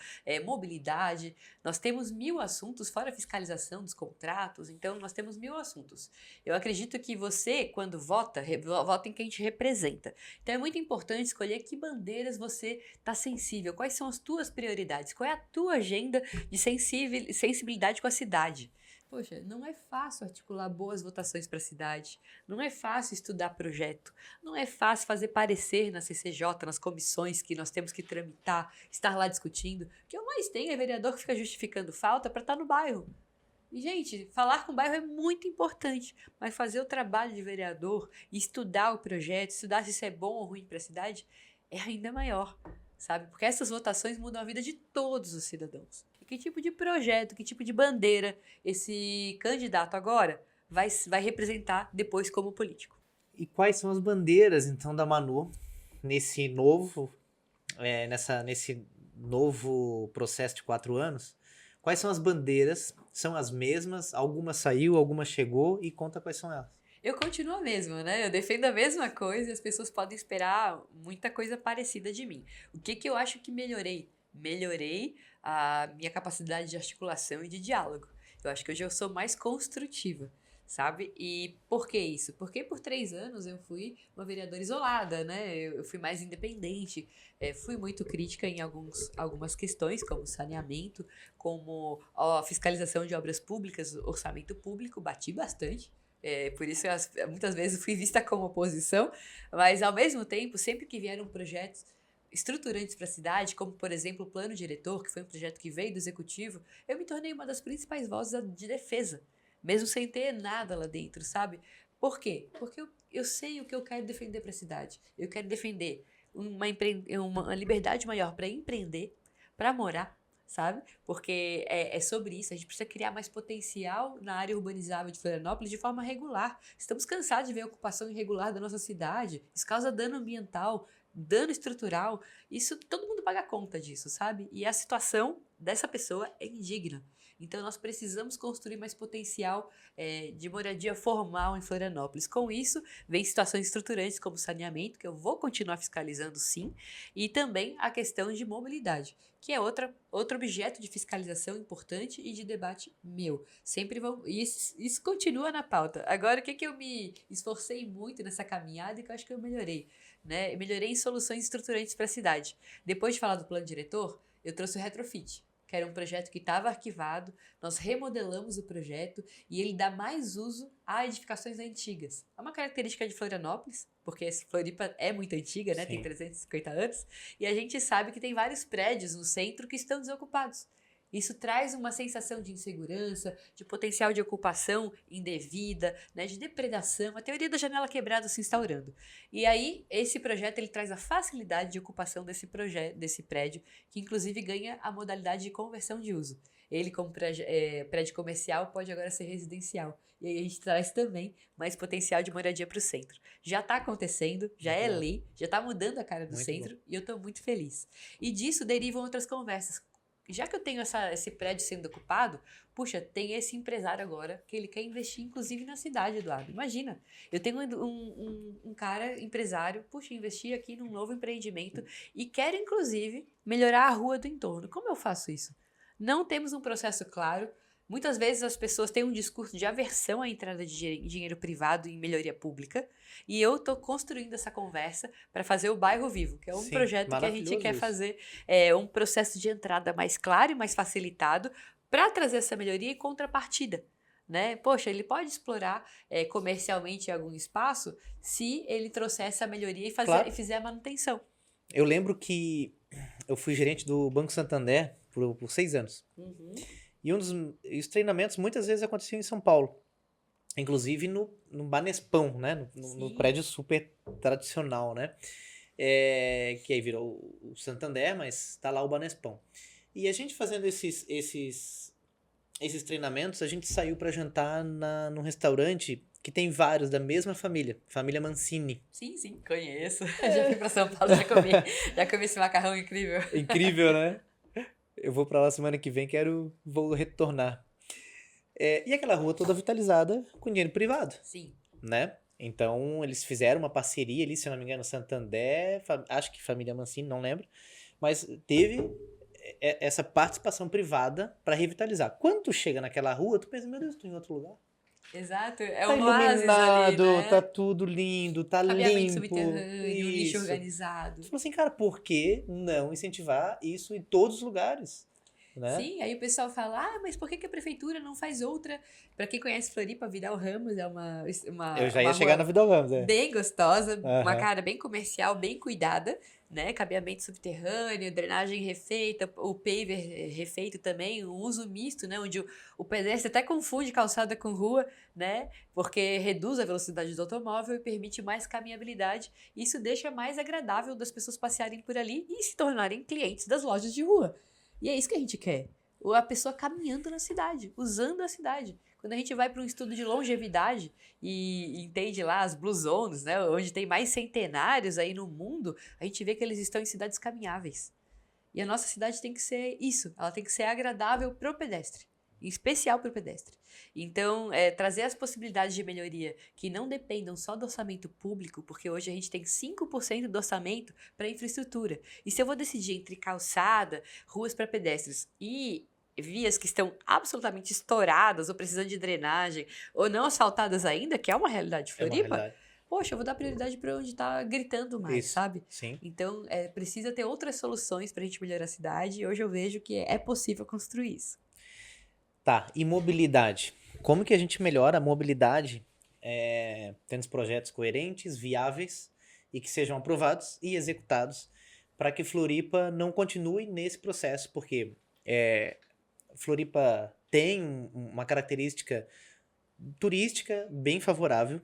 mobilidade. Nós temos 1000 assuntos, fora a fiscalização dos contratos, então nós temos 1000 assuntos. Eu acredito que você, quando vota, vota em quem te representa. Então é muito importante escolher que bandeiras você está sensível, quais são as tuas prioridades, qual é a tua agenda de sensibilidade com a cidade. Poxa, não é fácil articular boas votações para a cidade, não é fácil estudar projeto, não é fácil fazer parecer na CCJ, nas comissões que nós temos que tramitar, estar lá discutindo. O que eu mais tenho é vereador que fica justificando falta para estar no bairro. E, gente, falar com o bairro é muito importante, mas fazer o trabalho de vereador e estudar o projeto, estudar se isso é bom ou ruim para a cidade, é ainda maior, sabe? Porque essas votações mudam a vida de todos os cidadãos. E que tipo de projeto, que tipo de bandeira esse candidato agora vai representar depois como político? E quais são as bandeiras, então, da Manu nesse novo processo de 4 anos? Quais são as bandeiras? São as mesmas? Alguma saiu, alguma chegou? E conta quais são elas. Eu continuo a mesma, né? Eu defendo a mesma coisa e as pessoas podem esperar muita coisa parecida de mim. O que que eu acho que melhorei? Melhorei a minha capacidade de articulação e de diálogo. Eu acho que hoje eu sou mais construtiva, sabe? E por que isso? Porque por 3 anos eu fui uma vereadora isolada, né? Eu fui mais independente, fui muito crítica em algumas questões, como saneamento, como a fiscalização de obras públicas, orçamento público, bati bastante. Por isso, muitas vezes fui vista como oposição, mas ao mesmo tempo, sempre que vieram projetos estruturantes para a cidade, como por exemplo o Plano Diretor, que foi um projeto que veio do Executivo, eu me tornei uma das principais vozes de defesa, mesmo sem ter nada lá dentro, sabe? Por quê? Porque eu sei o que eu quero defender para a cidade. Eu quero defender uma liberdade maior para empreender, para morar, sabe? Porque é sobre isso. A gente precisa criar mais potencial na área urbanizável de Florianópolis de forma regular. Estamos cansados de ver a ocupação irregular da nossa cidade. Isso causa dano ambiental, dano estrutural. Isso, todo mundo paga conta disso, sabe? E a situação dessa pessoa é indigna. Então, nós precisamos construir mais potencial de moradia formal em Florianópolis. Com isso, vem situações estruturantes como saneamento, que eu vou continuar fiscalizando sim, e também a questão de mobilidade, que é outro objeto de fiscalização importante e de debate meu. Sempre vão. E isso continua na pauta. Agora, o que eu me esforcei muito nessa caminhada e que eu acho que eu melhorei? Né? Eu melhorei em soluções estruturantes para a cidade. Depois de falar do plano diretor, eu trouxe o retrofit, que era um projeto que estava arquivado, nós remodelamos o projeto e ele dá mais uso a edificações antigas. É uma característica de Florianópolis, porque Floripa é muito antiga, né? Tem 350 anos, e a gente sabe que tem vários prédios no centro que estão desocupados. Isso traz uma sensação de insegurança, de potencial de ocupação indevida, né, de depredação, a teoria da janela quebrada se instaurando. E aí, esse projeto ele traz a facilidade de ocupação desse prédio, que inclusive ganha a modalidade de conversão de uso. Ele, como prédio comercial, pode agora ser residencial. E aí a gente traz também mais potencial de moradia para o centro. Já está acontecendo, já é lei, já está mudando a cara do centro e eu estou muito feliz. E disso derivam outras conversas. Já que eu tenho esse prédio sendo ocupado, puxa, tem esse empresário agora que ele quer investir, inclusive, na cidade, Eduardo. Imagina, eu tenho um cara empresário, puxa, investir aqui num novo empreendimento e quero, inclusive, melhorar a rua do entorno. Como eu faço isso? Não temos um processo claro, Muitas vezes as pessoas têm um discurso de aversão à entrada de dinheiro privado em melhoria pública, e eu estou construindo essa conversa para fazer o Bairro Vivo, que é um Sim, projeto que a gente maravilhoso quer isso. fazer um processo de entrada mais claro e mais facilitado para trazer essa melhoria e contrapartida. Né? Poxa, ele pode explorar comercialmente algum espaço se ele trouxer essa melhoria Claro. e fizer a manutenção. Eu lembro que eu fui gerente do Banco Santander por 6 anos. Uhum. E os treinamentos muitas vezes aconteciam em São Paulo. Inclusive no Banespão, né? No Sim. prédio super tradicional, né? Que aí virou o Santander, mas tá lá o Banespão. E a gente fazendo esses treinamentos, a gente saiu para jantar num restaurante que tem vários da mesma família Mancini. Sim, conheço. Já fui para São Paulo, já comi esse macarrão incrível. Incrível, né? Eu vou para lá semana que vem, vou retornar. E aquela rua toda vitalizada com dinheiro privado, Sim. né? Então, eles fizeram uma parceria ali, se eu não me engano, Santander, acho que família Mancini, não lembro, mas teve essa participação privada para revitalizar. Quando tu chega naquela rua, tu pensa, meu Deus, tô em outro lugar. Exato, é Tá um oásis ali, iluminado, né? tá tudo lindo, tá Cabeamento limpo. subterrâneo, um lixo Isso. organizado. Tu fala assim, cara, por que não incentivar isso em todos os lugares? Né? Sim, aí o pessoal fala, mas por que a prefeitura não faz outra? Pra quem conhece Floripa, Vidal Ramos é uma Eu já ia uma chegar na rua Vidal Ramos, bem gostosa, uma Aham. cara bem comercial, bem cuidada, né? Cabeamento subterrâneo, drenagem refeita, o paver refeito também, o uso misto, né? Onde o pedestre até confunde calçada com rua, né? Porque reduz a velocidade do automóvel e permite mais caminhabilidade. Isso deixa mais agradável das pessoas passearem por ali e se tornarem clientes das lojas de rua. E é isso que a gente quer. A pessoa caminhando na cidade, usando a cidade. Quando a gente vai para um estudo de longevidade e entende lá as Blue Zones, né, onde tem mais centenários aí no mundo, a gente vê que eles estão em cidades caminháveis. E a nossa cidade tem que ser isso, ela tem que ser agradável para o pedestre, em especial para o pedestre. Então, trazer as possibilidades de melhoria que não dependam só do orçamento público, porque hoje a gente tem 5% do orçamento para infraestrutura. E se eu vou decidir entre calçada, ruas para pedestres e vias que estão absolutamente estouradas ou precisando de drenagem ou não asfaltadas ainda, que é uma realidade de É uma Floripa, realidade. poxa, eu vou dar prioridade para onde está gritando mais, Isso, sabe? sim. Então, precisa ter outras soluções para a gente melhorar a cidade e hoje eu vejo que é possível construir isso. Tá, e mobilidade? Como que a gente melhora a mobilidade tendo os projetos coerentes, viáveis e que sejam aprovados e executados para que Floripa não continue nesse processo? Porque Floripa tem uma característica turística bem favorável.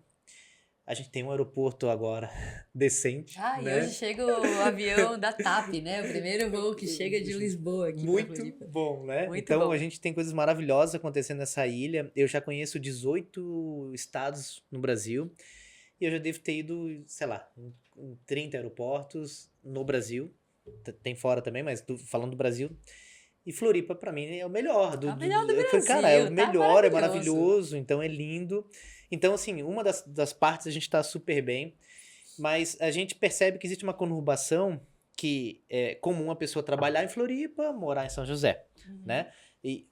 A gente tem um aeroporto agora decente, E né? hoje chega o avião da TAP, né? O primeiro voo que chega de Lisboa aqui pra Muito Floripa. bom, né? Muito Então bom. a gente tem coisas maravilhosas acontecendo nessa ilha. Eu já conheço 18 estados no Brasil e eu já devo ter ido, sei lá, em 30 aeroportos no Brasil. Tem fora também, mas falando do Brasil. E Floripa, pra mim, é o melhor. É o melhor do Eu falei, cara, é o Brasil, tá melhor, é maravilhoso. maravilhoso, então é lindo. Então, assim, uma das partes a gente tá super bem, mas a gente percebe que existe uma conurbação que é comum a pessoa trabalhar em Floripa, morar em São José, né?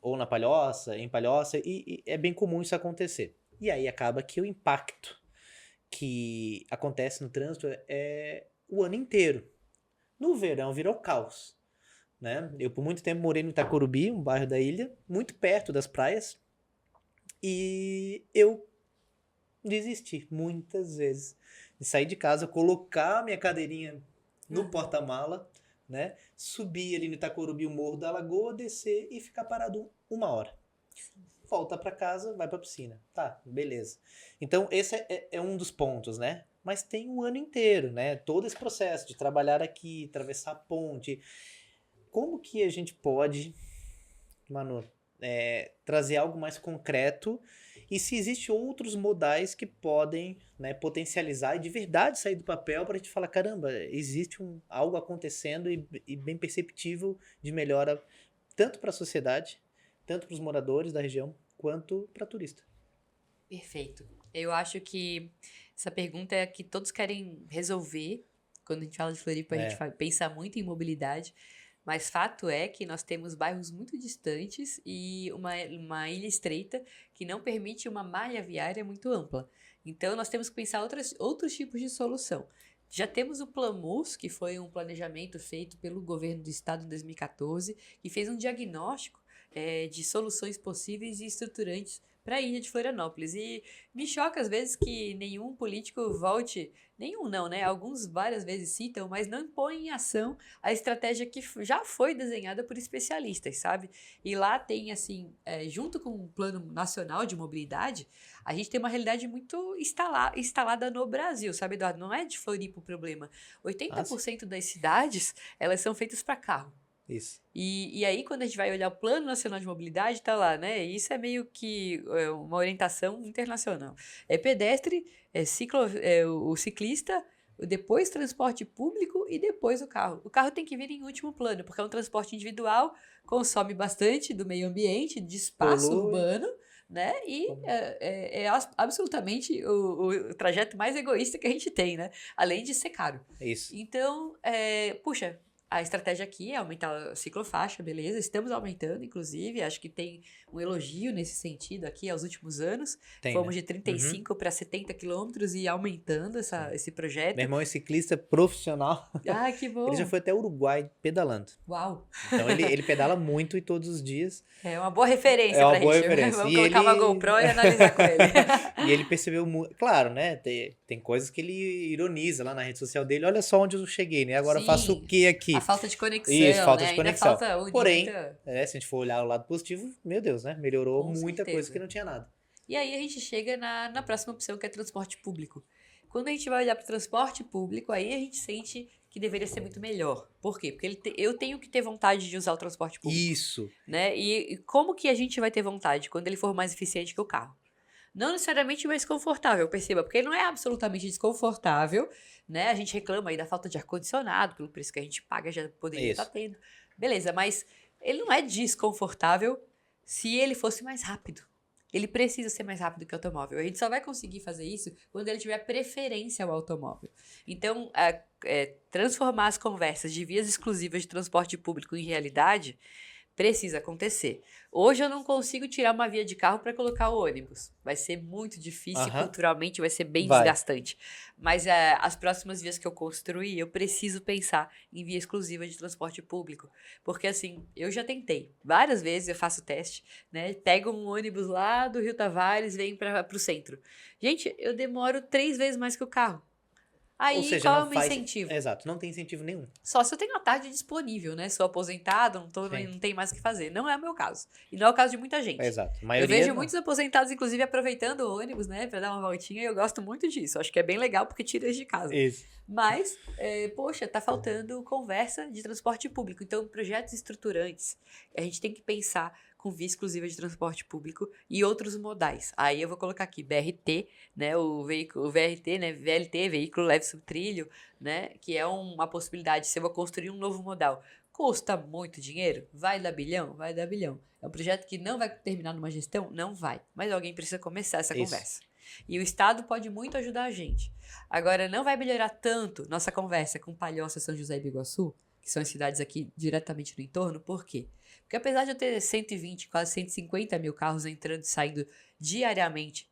Ou na Palhoça, em Palhoça, e é bem comum isso acontecer. E aí acaba que o impacto que acontece no trânsito é o ano inteiro. No verão vira o caos, né? Eu por muito tempo morei no Itacorubi, um bairro da ilha, muito perto das praias, e eu desisti muitas vezes de sair de casa, colocar minha cadeirinha no porta-mala, né? Subir ali no Itacorubi, o Morro da Lagoa, descer e ficar parado 1 hora. Volta para casa, vai para piscina. Tá, beleza. Então esse é um dos pontos, né? Mas tem o ano inteiro, né? Todo esse processo de trabalhar aqui, atravessar a ponte. Como que a gente pode, Manu, trazer algo mais concreto e se existem outros modais que podem, né, potencializar e de verdade sair do papel para a gente falar, caramba, existe algo acontecendo e bem perceptível de melhora tanto para a sociedade, tanto para os moradores da região, quanto para turista. Perfeito. Eu acho que essa pergunta é a que todos querem resolver. Quando a gente fala de Floripa, a gente pensa muito em mobilidade. Mas fato é que nós temos bairros muito distantes e uma ilha estreita que não permite uma malha viária muito ampla. Então, nós temos que pensar outros tipos de solução. Já temos o Plamus, que foi um planejamento feito pelo governo do estado em 2014, que fez um diagnóstico de soluções possíveis e estruturantes para a ilha de Florianópolis. E me choca às vezes que nenhum político volte, nenhum não, né? Alguns várias vezes citam, mas não põem em ação a estratégia que já foi desenhada por especialistas, sabe? E lá tem, assim, junto com o Plano Nacional de Mobilidade, a gente tem uma realidade muito instalada no Brasil, sabe, Eduardo? Não é de Floripa o problema. 80% das cidades, elas são feitas para carro. Isso. E aí, quando a gente vai olhar o Plano Nacional de Mobilidade, tá lá, né? Isso é meio que uma orientação internacional. É pedestre, o ciclista, depois transporte público e depois o carro. O carro tem que vir em último plano, porque é um transporte individual, consome bastante do meio ambiente, de espaço urbano, né? E absolutamente o trajeto mais egoísta que a gente tem, né? Além de ser caro. Isso. Então, puxa, a estratégia aqui é aumentar a ciclofaixa, beleza? Estamos aumentando, inclusive. Acho que tem um elogio nesse sentido aqui aos últimos anos. Fomos de 35 para 70 quilômetros e aumentando esse projeto. Meu irmão é ciclista profissional. Ah, que bom. Ele já foi até o Uruguai pedalando. Uau. Então ele pedala muito e todos os dias. É uma boa referência pra gente. Boa referência. Vamos colocar uma GoPro e analisar com ele. E ele percebeu muito. Claro, né? Tem coisas que ele ironiza lá na rede social dele. Olha só onde eu cheguei, né? Agora eu faço o que aqui? A falta de conexão. Isso, falta de Ainda conexão. falta Porém, se a gente for olhar o lado positivo, meu Deus, né? Melhorou Com muita certeza. coisa que não tinha nada. E aí a gente chega na próxima opção, que é transporte público. Quando a gente vai olhar para o transporte público, aí a gente sente que deveria ser muito melhor. Por quê? Porque eu tenho que ter vontade de usar o transporte público. Isso. Né? E como que a gente vai ter vontade? Quando ele for mais eficiente que o carro. Não necessariamente mais confortável, perceba, porque ele não é absolutamente desconfortável, né? A gente reclama aí da falta de ar-condicionado, pelo preço que a gente paga, já poderia estar tendo. Beleza, mas ele não é desconfortável se ele fosse mais rápido. Ele precisa ser mais rápido que o automóvel. A gente só vai conseguir fazer isso quando ele tiver preferência ao automóvel. Então, transformar as conversas de vias exclusivas de transporte público em realidade precisa acontecer. Hoje eu não consigo tirar uma via de carro para colocar o ônibus. Vai ser muito difícil, culturalmente vai ser bem desgastante. Mas as próximas vias que eu construir, eu preciso pensar em via exclusiva de transporte público. Porque assim, eu já tentei. Várias vezes eu faço teste, né? Pego um ônibus lá do Rio Tavares, venho para o centro. Gente, eu demoro 3 vezes mais que o carro. Aí, ou seja, qual é o meu incentivo? Exato, não tem incentivo nenhum. Só se eu tenho a tarde disponível, né? Sou aposentado, não tenho mais o que fazer. Não é o meu caso. E não é o caso de muita gente. Exato. Eu vejo muitos aposentados, inclusive, aproveitando o ônibus, né? Pra dar uma voltinha. E eu gosto muito disso. Acho que é bem legal porque tira eles de casa. Isso. Mas, poxa, tá faltando conversa de transporte público. Então, projetos estruturantes, a gente tem que pensar com via exclusiva de transporte público e outros modais. Aí eu vou colocar aqui BRT, né, o VRT, né, VLT, veículo leve sobre trilho, né, que é uma possibilidade. Se eu vou construir um novo modal, custa muito dinheiro? Vai dar bilhão? Vai dar bilhão. É um projeto que não vai terminar numa gestão? Não vai. Mas alguém precisa começar essa conversa. E o Estado pode muito ajudar a gente. Agora, não vai melhorar tanto nossa conversa com Palhoça, São José e Biguaçu, que são as cidades aqui diretamente no entorno. Por quê? Porque apesar de eu ter 120, quase 150 mil carros entrando e saindo diariamente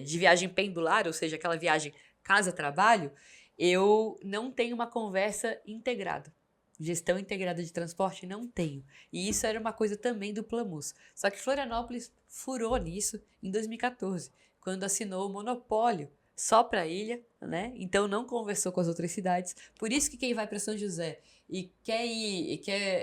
de viagem pendular, ou seja, aquela viagem casa-trabalho, eu não tenho uma conversa integrada. Gestão integrada de transporte, não tenho. E isso era uma coisa também do Plamus. Só que Florianópolis furou nisso em 2014, quando assinou o monopólio só para a ilha, né? Então não conversou com as outras cidades. Por isso que quem vai para São José e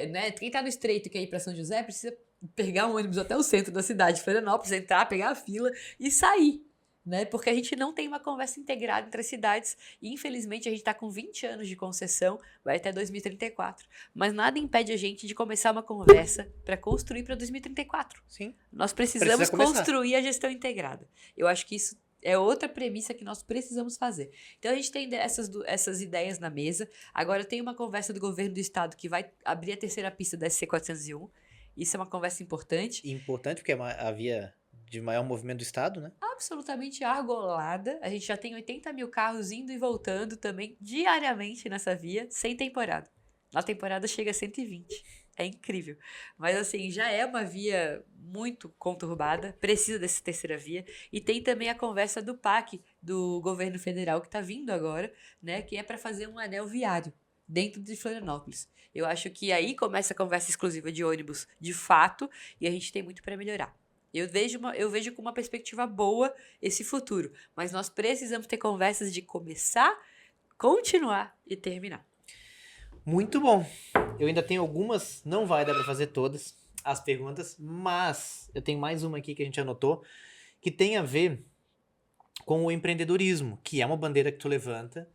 né? Quem tá no Estreito e quer ir para São José precisa pegar um ônibus até o centro da cidade de Florianópolis, entrar, pegar a fila e sair, né? Porque a gente não tem uma conversa integrada entre as cidades e infelizmente a gente está com 20 anos de concessão, vai até 2034. Mas nada impede a gente de começar uma conversa para construir para 2034. Sim. Nós precisamos construir a gestão integrada. Eu acho que isso é outra premissa que nós precisamos fazer. Então, a gente tem essas ideias na mesa. Agora, tem uma conversa do governo do estado que vai abrir a terceira pista da SC401. Isso é uma conversa importante. Importante, porque é a via de maior movimento do estado, né? Absolutamente argolada. A gente já tem 80 mil carros indo e voltando também diariamente nessa via, sem temporada. Na temporada chega a 120. É incrível. Mas, assim, já é uma via muito conturbada, precisa dessa terceira via. E tem também a conversa do PAC, do governo federal, que está vindo agora, né? Que é para fazer um anel viário dentro de Florianópolis. Eu acho que aí começa a conversa exclusiva de ônibus de fato, e a gente tem muito para melhorar. Eu vejo com uma perspectiva boa esse futuro, mas nós precisamos ter conversas de começar, continuar e terminar. Muito bom. Eu ainda tenho algumas, não vai dar para fazer todas as perguntas, mas eu tenho mais uma aqui que a gente anotou, que tem a ver com o empreendedorismo, que é uma bandeira que tu levanta,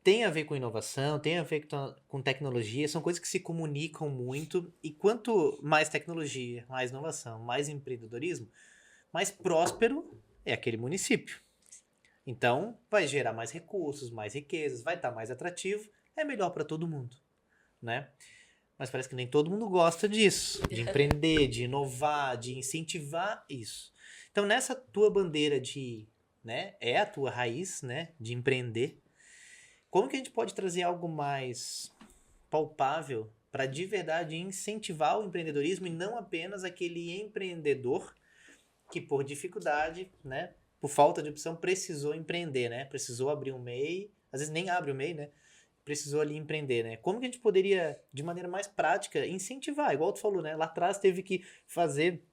tem a ver com inovação, tem a ver com tecnologia, são coisas que se comunicam muito, e quanto mais tecnologia, mais inovação, mais empreendedorismo, mais próspero é aquele município. Então, vai gerar mais recursos, mais riquezas, vai estar mais atrativo, é melhor para todo mundo, né? Mas parece que nem todo mundo gosta disso, de empreender, de inovar, de incentivar isso. Então, nessa tua bandeira de, né, é a tua raiz, né, de empreender, como que a gente pode trazer algo mais palpável para de verdade incentivar o empreendedorismo e não apenas aquele empreendedor que por dificuldade, né, por falta de opção, precisou empreender, né? Precisou abrir um MEI, às vezes nem abre o MEI, né? Precisou ali empreender, né? Como que a gente poderia, de maneira mais prática, incentivar? Igual tu falou, né? Lá atrás teve que fazer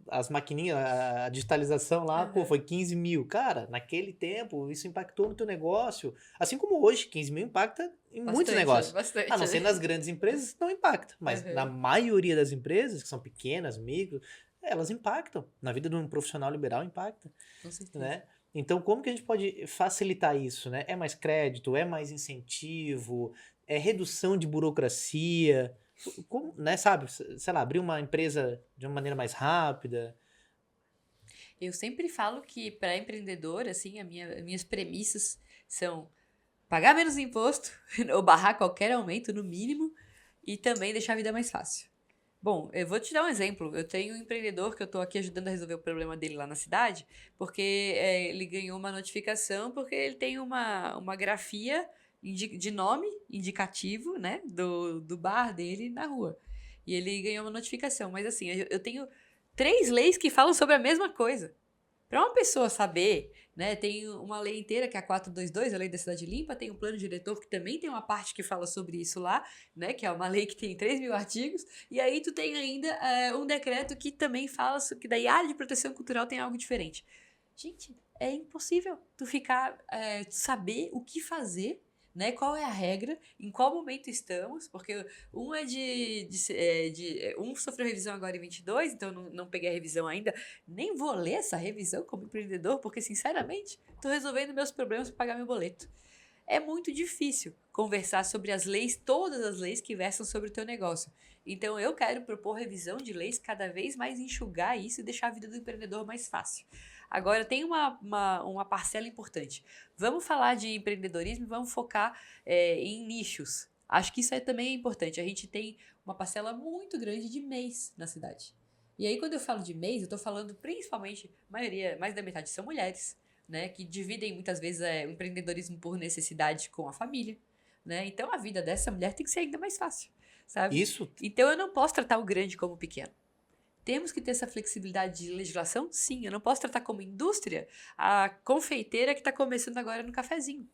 as maquininhas, a digitalização lá, pô, foi 15 mil. Cara, naquele tempo, isso impactou no teu negócio. Assim como hoje, 15 mil impacta em muitos negócios. Bastante. A não ser nas grandes empresas, não impacta. Mas na maioria das empresas, que são pequenas, micro, elas impactam. Na vida de um profissional liberal, impacta. Com certeza. Né? Então, como que a gente pode facilitar isso, né? É mais crédito, é mais incentivo, é redução de burocracia, como, né, sabe, sei lá, abrir uma empresa de uma maneira mais rápida. Eu sempre falo que para empreendedor, assim, minhas premissas são pagar menos imposto ou barrar qualquer aumento no mínimo e também deixar a vida mais fácil. Bom, eu vou te dar um exemplo. Eu tenho um empreendedor que eu estou aqui ajudando a resolver o problema dele lá na cidade, porque ele ganhou uma notificação porque ele tem uma grafia de nome indicativo, né, do bar dele na rua. E ele ganhou uma notificação. Mas assim, eu tenho 3 leis que falam sobre a mesma coisa. Para uma pessoa saber, né, tem uma lei inteira que é a 422, a Lei da Cidade Limpa, tem um plano diretor que também tem uma parte que fala sobre isso lá, né, que é uma lei que tem 3.000 artigos, e aí tu tem ainda um decreto que também fala que da área de proteção cultural tem algo diferente. Gente, é impossível tu ficar, saber o que fazer, né? Qual é a regra, em qual momento estamos, porque um é um sofreu revisão agora em 22, então não peguei a revisão ainda, nem vou ler essa revisão como empreendedor, porque sinceramente, estou resolvendo meus problemas para pagar meu boleto. É muito difícil conversar sobre as leis, todas as leis que versam sobre o teu negócio. Então eu quero propor revisão de leis, cada vez mais enxugar isso e deixar a vida do empreendedor mais fácil. Agora, tem uma parcela importante. Vamos falar de empreendedorismo e vamos focar em nichos. Acho que isso também é importante. A gente tem uma parcela muito grande de MEIs na cidade. E aí, quando eu falo de MEIs, eu estou falando principalmente, maioria, mais da metade são mulheres, né? Que dividem muitas vezes o empreendedorismo por necessidade com a família, né? Então, a vida dessa mulher tem que ser ainda mais fácil, sabe? Isso. Então, eu não posso tratar o grande como o pequeno. Temos que ter essa flexibilidade de legislação? Sim, eu não posso tratar como indústria a confeiteira que está começando agora no cafezinho,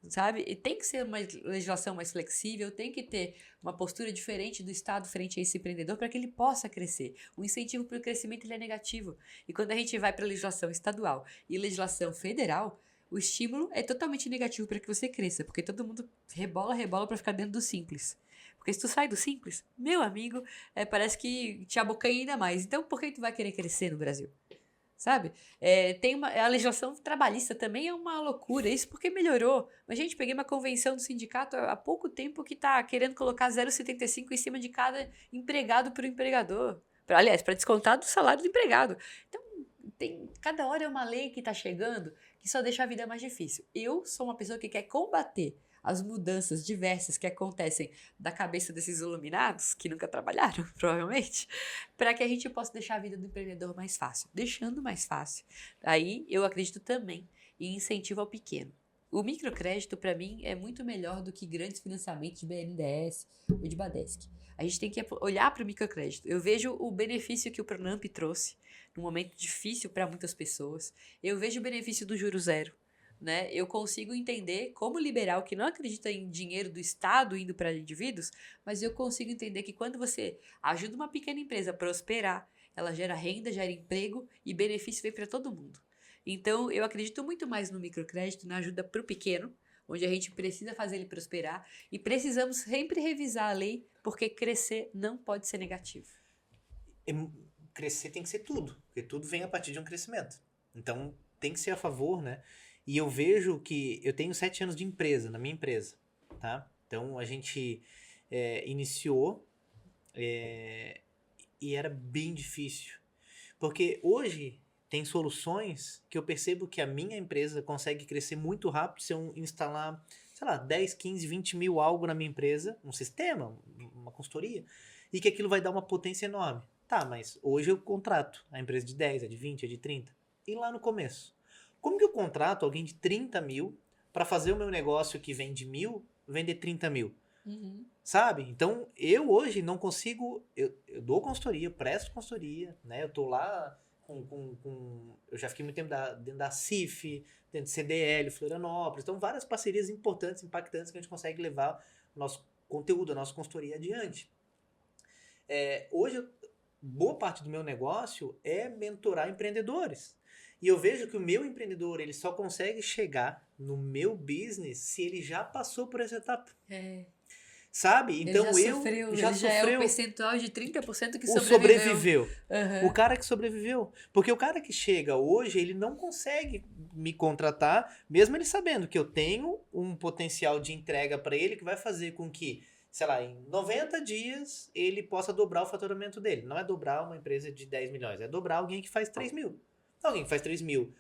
sabe? E tem que ser uma legislação mais flexível, tem que ter uma postura diferente do Estado frente a esse empreendedor para que ele possa crescer. O incentivo para o crescimento ele é negativo. E quando a gente vai para a legislação estadual e legislação federal, o estímulo é totalmente negativo para que você cresça, porque todo mundo rebola para ficar dentro do simples. Porque se tu sai do simples, meu amigo, parece que te abocanha ainda mais. Então, por que tu vai querer crescer no Brasil? Sabe? A legislação trabalhista também é uma loucura. Isso porque melhorou. Mas, gente, peguei uma convenção do sindicato há pouco tempo que está querendo colocar 0,75 em cima de cada empregado para o empregador. Aliás, para descontar do salário do empregado. Então, cada hora é uma lei que está chegando que só deixa a vida mais difícil. Eu sou uma pessoa que quer combater as mudanças diversas que acontecem da cabeça desses iluminados, que nunca trabalharam, provavelmente, para que a gente possa deixar a vida do empreendedor mais fácil. Deixando mais fácil. Aí, eu acredito também em incentivo ao pequeno. O microcrédito, para mim, é muito melhor do que grandes financiamentos de BNDES ou de Badesc. A gente tem que olhar para o microcrédito. Eu vejo o benefício que o Pronamp trouxe num momento difícil para muitas pessoas. Eu vejo o benefício do juro zero. Né? Eu consigo entender, como liberal que não acredita em dinheiro do Estado indo para indivíduos, mas eu consigo entender que quando você ajuda uma pequena empresa a prosperar, ela gera renda, gera emprego e benefício vem para todo mundo. Então, eu acredito muito mais no microcrédito, na ajuda para o pequeno, onde a gente precisa fazer ele prosperar e precisamos sempre revisar a lei, porque crescer não pode ser negativo. Crescer tem que ser tudo, porque tudo vem a partir de um crescimento. Então, tem que ser a favor, né? E eu vejo que eu tenho 7 anos de empresa, na minha empresa, tá? Então, a gente iniciou e era bem difícil. Porque hoje tem soluções que eu percebo que a minha empresa consegue crescer muito rápido se eu instalar, sei lá, 10, 15, 20 mil algo na minha empresa, um sistema, uma consultoria, e que aquilo vai dar uma potência enorme. Tá, mas hoje eu contrato a empresa de 10, a de 20, a de 30. E lá no começo? Como que eu contrato alguém de 30 mil para fazer o meu negócio que vende 1.000, vender 30 mil? Uhum. Sabe? Então, eu hoje não consigo... Eu dou consultoria, presto consultoria, né? Eu tô lá eu já fiquei muito tempo dentro da CIF, dentro de CDL, Florianópolis. Então, várias parcerias importantes, impactantes, que a gente consegue levar o nosso conteúdo, a nossa consultoria adiante. Hoje, boa parte do meu negócio é mentorar empreendedores. E eu vejo que o meu empreendedor, ele só consegue chegar no meu business se ele já passou por essa etapa. Sabe? Então ele já sofreu. É o percentual de 30% que sobreviveu. Uhum. O cara que sobreviveu. Porque o cara que chega hoje, ele não consegue me contratar, mesmo ele sabendo que eu tenho um potencial de entrega para ele que vai fazer com que, sei lá, em 90 dias ele possa dobrar o faturamento dele. Não é dobrar uma empresa de 10 milhões, é dobrar alguém que faz 3 mil. Alguém que faz 3 mil,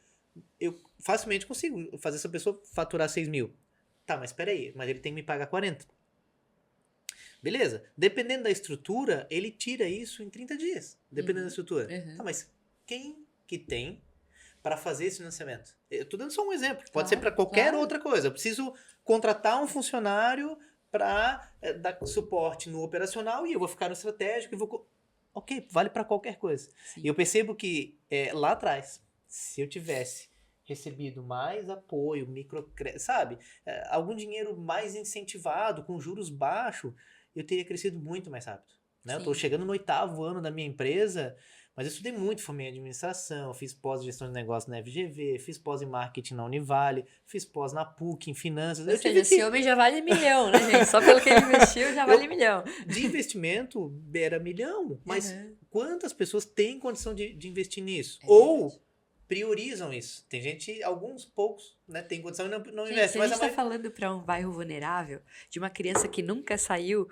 eu facilmente consigo fazer essa pessoa faturar 6 mil. Tá, mas peraí, mas ele tem que me pagar 40. Beleza. Dependendo da estrutura, ele tira isso em 30 dias. Dependendo da estrutura. Uhum. Tá, mas quem que tem para fazer esse financiamento? Eu tô dando só um exemplo. Pode ser para qualquer outra coisa. Eu preciso contratar um funcionário para dar suporte no operacional e eu vou ficar no estratégico e vou... Ok, vale para qualquer coisa. Sim. E eu percebo que lá atrás, se eu tivesse recebido mais apoio, microcrédito, sabe? Algum dinheiro mais incentivado, com juros baixos, eu teria crescido muito mais rápido. Né? Eu estou chegando no 8º ano da minha empresa, mas eu estudei muito, formei em administração, fiz pós-gestão de negócios na FGV, fiz pós em marketing na Univale, fiz pós na PUC, em finanças. Ou seja, esse homem já vale milhão, né, gente? Só pelo que ele investiu, já vale milhão. De investimento, era milhão. Mas quantas pessoas têm condição de investir nisso? Ou priorizam isso. Tem gente, alguns poucos, né, tem condição e não investe. Mas a gente tá falando para um bairro vulnerável, de uma criança que nunca saiu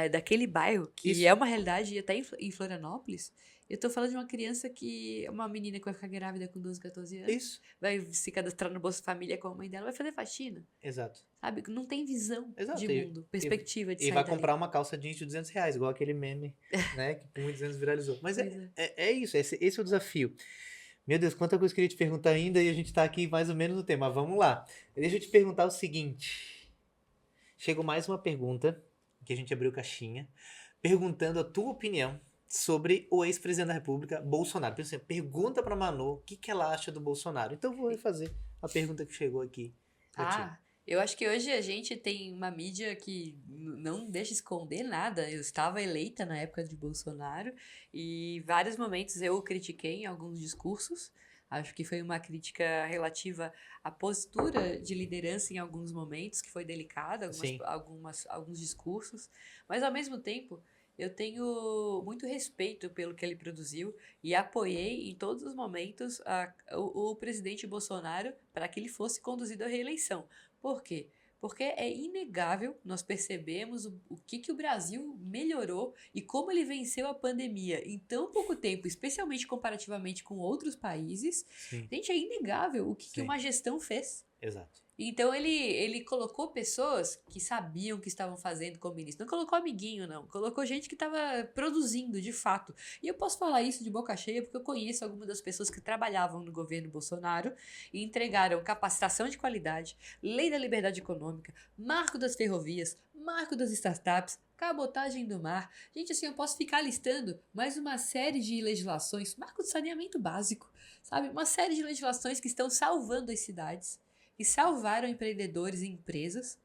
daquele bairro, que é uma realidade até em Florianópolis. Eu tô falando de uma criança uma menina que vai ficar grávida com 12, 14 anos. Isso. Vai se cadastrar no Bolsa Família com a mãe dela, vai fazer faxina. Exato. Sabe? Não tem visão de mundo, perspectiva de sair E vai comprar uma calça jeans de R$200, igual aquele meme, né, que por muitos anos viralizou. Mas é isso, esse é o desafio. Meu Deus, quanta coisa eu queria te perguntar ainda e a gente tá aqui mais ou menos no tema. Vamos lá. Deixa eu te perguntar o seguinte. Chegou mais uma pergunta, que a gente abriu caixinha, perguntando a tua opinião sobre o ex-presidente da República, Bolsonaro. Pergunta pra Manu o que ela acha do Bolsonaro. Então eu vou fazer a pergunta que chegou aqui pra ti. Eu acho que hoje a gente tem uma mídia que não deixa esconder nada. Eu estava eleita na época de Bolsonaro e em vários momentos eu o critiquei em alguns discursos. Acho que foi uma crítica relativa à postura de liderança em alguns momentos, que foi delicada, alguns discursos. Mas, ao mesmo tempo, eu tenho muito respeito pelo que ele produziu e apoiei em todos os momentos o presidente Bolsonaro para que ele fosse conduzido à reeleição. Por quê? Porque é inegável, nós percebemos o que o Brasil melhorou e como ele venceu a pandemia em tão pouco tempo, especialmente comparativamente com outros países. Sim. Gente, é inegável o que uma gestão fez. Exato. Então ele colocou pessoas que sabiam o que estavam fazendo como ministro. Não colocou amiguinho, não. Colocou gente que estava produzindo, de fato. E eu posso falar isso de boca cheia porque eu conheço algumas das pessoas que trabalhavam no governo Bolsonaro e entregaram capacitação de qualidade, lei da liberdade econômica, marco das ferrovias, marco das startups, cabotagem do mar. Gente, assim, eu posso ficar listando mais uma série de legislações, marco do saneamento básico, sabe? Uma série de legislações que estão salvando as cidades e salvaram empreendedores e empresas,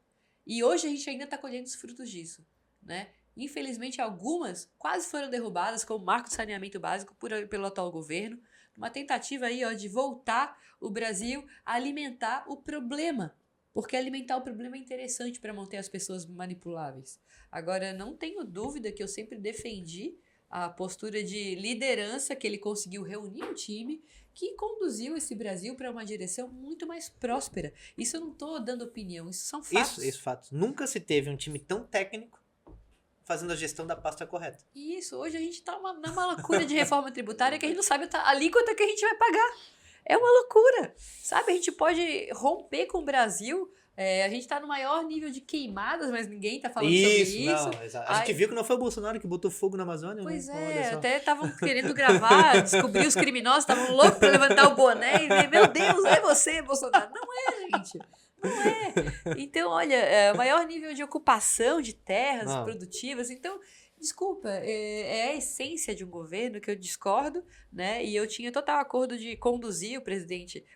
e hoje a gente ainda está colhendo os frutos disso, né? Infelizmente, algumas quase foram derrubadas, como o marco de saneamento básico pelo atual governo, uma tentativa aí, ó, de voltar o Brasil a alimentar o problema, porque alimentar o problema é interessante para manter as pessoas manipuláveis. Agora, não tenho dúvida que eu sempre defendi a postura de liderança que ele conseguiu reunir um time que conduziu esse Brasil para uma direção muito mais próspera. Isso eu não estou dando opinião, isso são fatos. Isso, fatos. Nunca se teve um time tão técnico fazendo a gestão da pasta correta. Isso, hoje a gente está numa loucura de reforma tributária que a gente não sabe a alíquota que a gente vai pagar. É uma loucura, sabe? A gente pode romper com o Brasil. A gente tá no maior nível de queimadas, mas ninguém tá falando sobre isso. Não, exato. A gente viu que não foi o Bolsonaro que botou fogo na Amazônia. Pois né? Até estavam querendo gravar, descobrir os criminosos, estavam loucos pra levantar o boné e ver, meu Deus, é você, Bolsonaro. Não é, gente. Não é. Então, olha, o maior nível de ocupação de terras produtivas. Então, desculpa, é a essência de um governo que eu discordo, né? E eu tinha total acordo de conduzir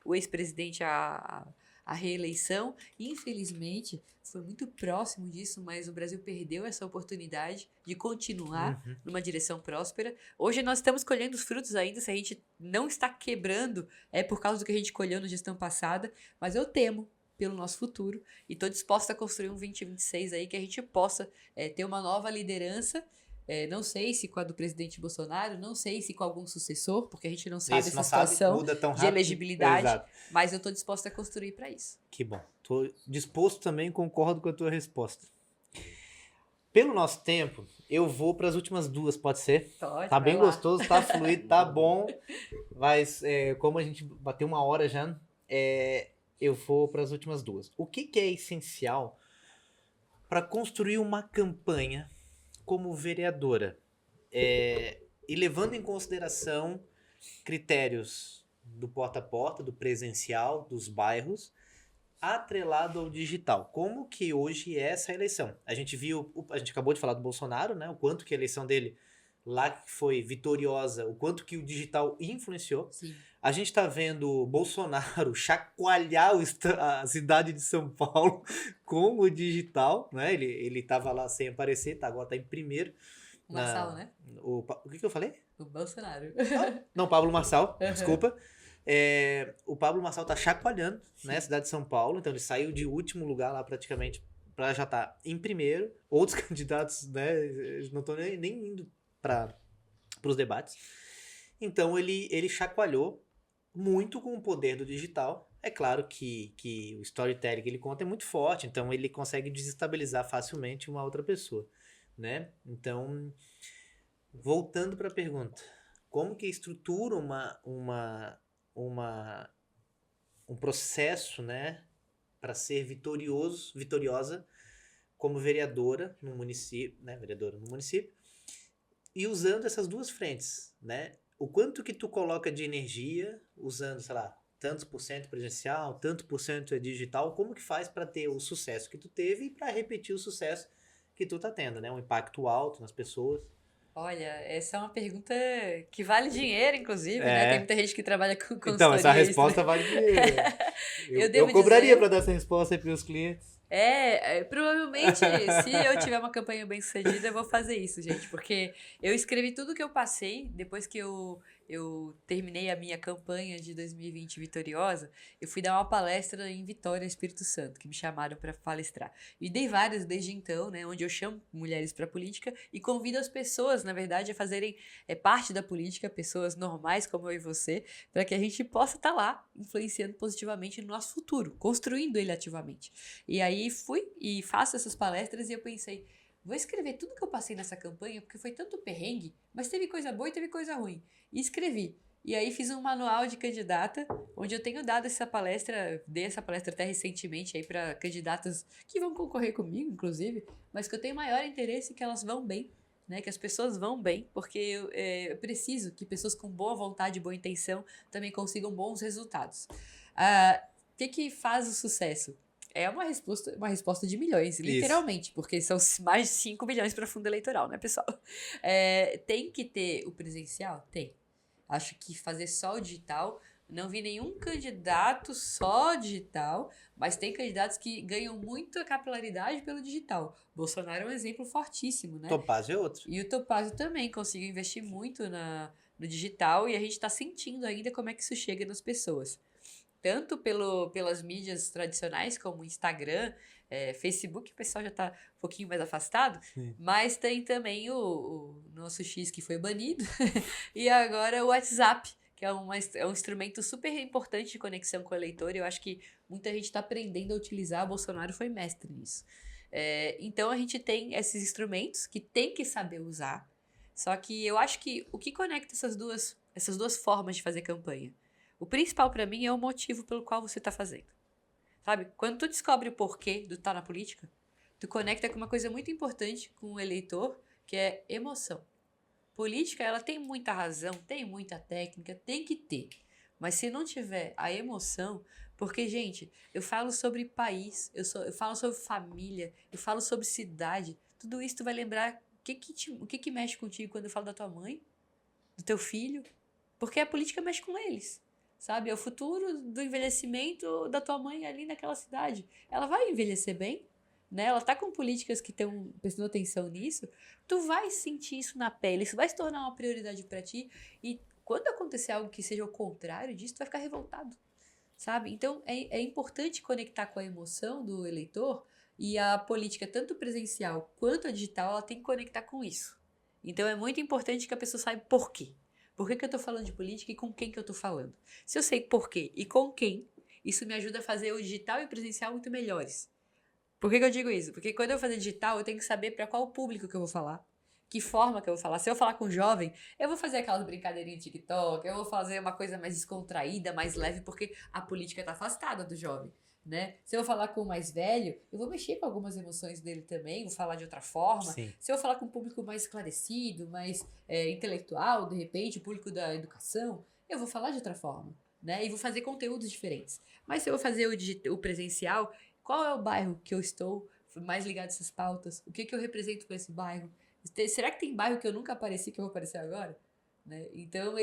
o ex-presidente a reeleição. Infelizmente, foi muito próximo disso, mas o Brasil perdeu essa oportunidade de continuar numa direção próspera. Hoje nós estamos colhendo os frutos ainda, se a gente não está quebrando, é por causa do que a gente colheu na gestão passada, mas eu temo pelo nosso futuro e estou disposta a construir um 2026 aí que a gente possa ter uma nova liderança. Não sei se com a do presidente Bolsonaro, não sei se com algum sucessor, porque a gente não sabe essa situação de elegibilidade, exato. Mas eu estou disposta a construir para isso. Que bom. Estou disposto também, concordo com a tua resposta. Pelo nosso tempo, eu vou para as últimas duas, pode ser? Pode, tá bem gostoso, tá fluido, tá bom, mas como a gente bateu 1 hora já, eu vou para as últimas duas. O que é essencial para construir uma campanha como vereadora, e levando em consideração critérios do porta a porta, do presencial, dos bairros, atrelado ao digital? Como que hoje é essa eleição? A gente acabou de falar do Bolsonaro, né? O quanto que a eleição dele lá foi vitoriosa, o quanto que o digital influenciou. Sim. A gente está vendo o Bolsonaro chacoalhar a cidade de São Paulo com o digital, né? Ele estava lá sem aparecer, agora está em primeiro. O Marçal, né? O que eu falei? O Bolsonaro. Não, Pablo Marçal, desculpa. O Pablo Marçal está chacoalhando, né, a cidade de São Paulo, então ele saiu de último lugar lá praticamente para já estar em primeiro. Outros candidatos, né, não estão nem indo para os debates. Então ele chacoalhou muito com o poder do digital. É claro que o storytelling que ele conta é muito forte, então ele consegue desestabilizar facilmente uma outra pessoa, né? Então, voltando para a pergunta, como que estrutura um processo, né, para ser vitoriosa como vereadora no município, e usando essas duas frentes, né? O quanto que tu coloca de energia usando, sei lá, tantos por cento presencial, tanto por cento é digital, como que faz para ter o sucesso que tu teve e para repetir o sucesso que tu tá tendo, né? Um impacto alto nas pessoas. Olha, essa é uma pergunta que vale dinheiro, inclusive, né? Tem muita gente que trabalha com consultoria. Então, essa resposta vale dinheiro. Eu cobraria para dar essa resposta aí para os clientes. Provavelmente, se eu tiver uma campanha bem sucedida, eu vou fazer isso, gente. Porque eu escrevi tudo que eu passei depois que eu terminei a minha campanha de 2020 vitoriosa. Eu fui dar uma palestra em Vitória, Espírito Santo, que me chamaram para palestrar. E dei várias desde então, né? Onde eu chamo mulheres para a política e convido as pessoas, na verdade, a fazerem parte da política, pessoas normais como eu e você, para que a gente possa estar lá influenciando positivamente no nosso futuro, construindo ele ativamente. E aí fui e faço essas palestras e eu pensei, vou escrever tudo que eu passei nessa campanha, porque foi tanto perrengue, mas teve coisa boa e teve coisa ruim. E escrevi. E aí fiz um manual de candidata, onde eu tenho dado essa palestra, dei essa palestra até recentemente aí para candidatas que vão concorrer comigo, inclusive, mas que eu tenho maior interesse que elas vão bem, né? Que as pessoas vão bem, porque eu preciso que pessoas com boa vontade e boa intenção também consigam bons resultados. O que faz o sucesso? É uma resposta de milhões, literalmente, porque são mais de 5 milhões para fundo eleitoral, né, pessoal? Tem que ter o presencial? Tem. Acho que fazer só o digital, não vi nenhum candidato só digital, mas tem candidatos que ganham muita capilaridade pelo digital. Bolsonaro é um exemplo fortíssimo, né? Topázio é outro. E o Topázio também conseguiu investir muito no digital e a gente está sentindo ainda como é que isso chega nas pessoas. Tanto pelas mídias tradicionais, como Instagram, Facebook, o pessoal já está um pouquinho mais afastado, Sim. mas tem também o nosso X que foi banido, e agora o WhatsApp, que é um instrumento super importante de conexão com o eleitor, e eu acho que muita gente está aprendendo a utilizar, o Bolsonaro foi mestre nisso. Então a gente tem esses instrumentos que tem que saber usar, só que eu acho que o que conecta essas duas formas de fazer campanha? O principal para mim é o motivo pelo qual você tá fazendo. Sabe? Quando tu descobre o porquê do estar na política, tu conecta com uma coisa muito importante com o eleitor, que é emoção. Política, ela tem muita razão, tem muita técnica, tem que ter. Mas se não tiver a emoção, porque, gente, eu falo sobre país, eu falo sobre família, eu falo sobre cidade, tudo isso tu vai lembrar o que mexe contigo quando eu falo da tua mãe, do teu filho, porque a política mexe com eles. Sabe? É o futuro do envelhecimento da tua mãe ali naquela cidade. Ela vai envelhecer bem, né? Ela tá com políticas que estão prestando atenção nisso. Tu vai sentir isso na pele, isso vai se tornar uma prioridade para ti. E quando acontecer algo que seja o contrário disso, tu vai ficar revoltado, sabe? Então, é importante conectar com a emoção do eleitor e a política, tanto presencial quanto a digital, ela tem que conectar com isso. Então, é muito importante que a pessoa saiba por quê. Por que eu tô falando de política e com quem que eu tô falando? Se eu sei por quê e com quem, isso me ajuda a fazer o digital e o presencial muito melhores. Por que eu digo isso? Porque quando eu fazer digital, eu tenho que saber para qual público que eu vou falar. Que forma que eu vou falar. Se eu falar com jovem, eu vou fazer aquelas brincadeirinhas de TikTok, eu vou fazer uma coisa mais descontraída, mais leve, porque a política tá afastada do jovem. Né? Se eu falar com o mais velho, eu vou mexer com algumas emoções dele também, vou falar de outra forma. Sim. Se eu falar com um público mais esclarecido, mais intelectual, de repente, o público da educação, eu vou falar de outra forma, né? E vou fazer conteúdos diferentes. Mas se eu vou fazer o presencial, qual é o bairro que eu estou mais ligado a essas pautas? O que eu represento com esse bairro? Será que tem bairro que eu nunca apareci que eu vou aparecer agora? Né? Então,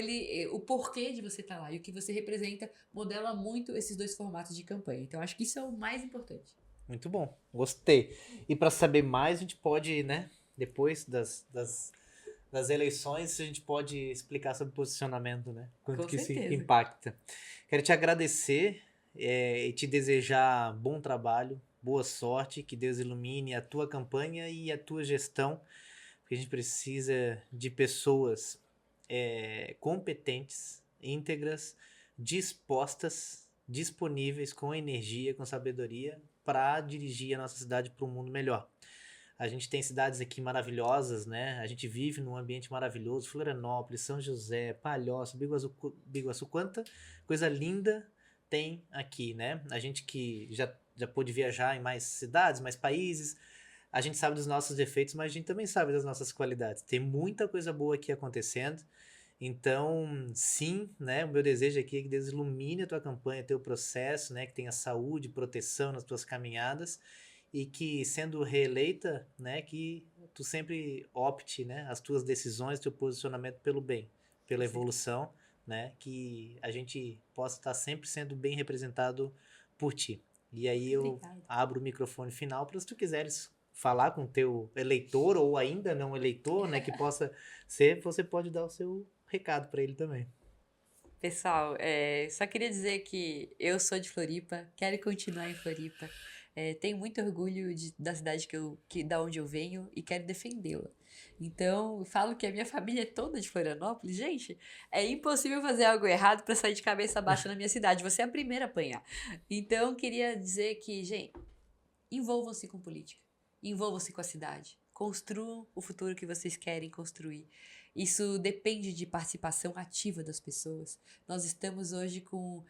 o porquê de você estar lá e o que você representa modela muito esses dois formatos de campanha. Então, acho que isso é o mais importante. Muito bom, gostei. E para saber mais, a gente pode, né, depois das eleições, a gente pode explicar sobre posicionamento, né? Quanto Com que isso certeza. impacta. Quero te agradecer e te desejar bom trabalho, boa sorte, que Deus ilumine a tua campanha e a tua gestão, porque a gente precisa de pessoas competentes, íntegras, dispostas, disponíveis, com energia, com sabedoria, para dirigir a nossa cidade para um mundo melhor. A gente tem cidades aqui maravilhosas, né? A gente vive num ambiente maravilhoso, Florianópolis, São José, Palhoça, Biguaçu, quanta coisa linda tem aqui, né? A gente que já pôde viajar em mais cidades, mais países, a gente sabe dos nossos defeitos, mas a gente também sabe das nossas qualidades. Tem muita coisa boa aqui acontecendo. Então, sim, né? O meu desejo aqui é que Deus ilumine a tua campanha, teu processo, né? Que tenha saúde, proteção nas tuas caminhadas e que, sendo reeleita, né? Que tu sempre opte, né? As tuas decisões, teu posicionamento pelo bem, pela evolução, né? Que a gente possa estar sempre sendo bem representado por ti. E aí eu abro o microfone final para se tu quiseres falar com o teu eleitor ou ainda não eleitor, né, que possa ser, você pode dar o seu recado para ele também. Pessoal, só queria dizer que eu sou de Floripa, quero continuar em Floripa, tenho muito orgulho da cidade da onde eu venho e quero defendê-la. Então, eu falo que a minha família é toda de Florianópolis. Gente, é impossível fazer algo errado para sair de cabeça baixa na minha cidade. Você é a primeira a apanhar. Então, queria dizer que, gente, envolvam-se com política. Envolvam-se com a cidade. construam o futuro que vocês querem construir. Isso depende de participação ativa das pessoas. Nós estamos hoje com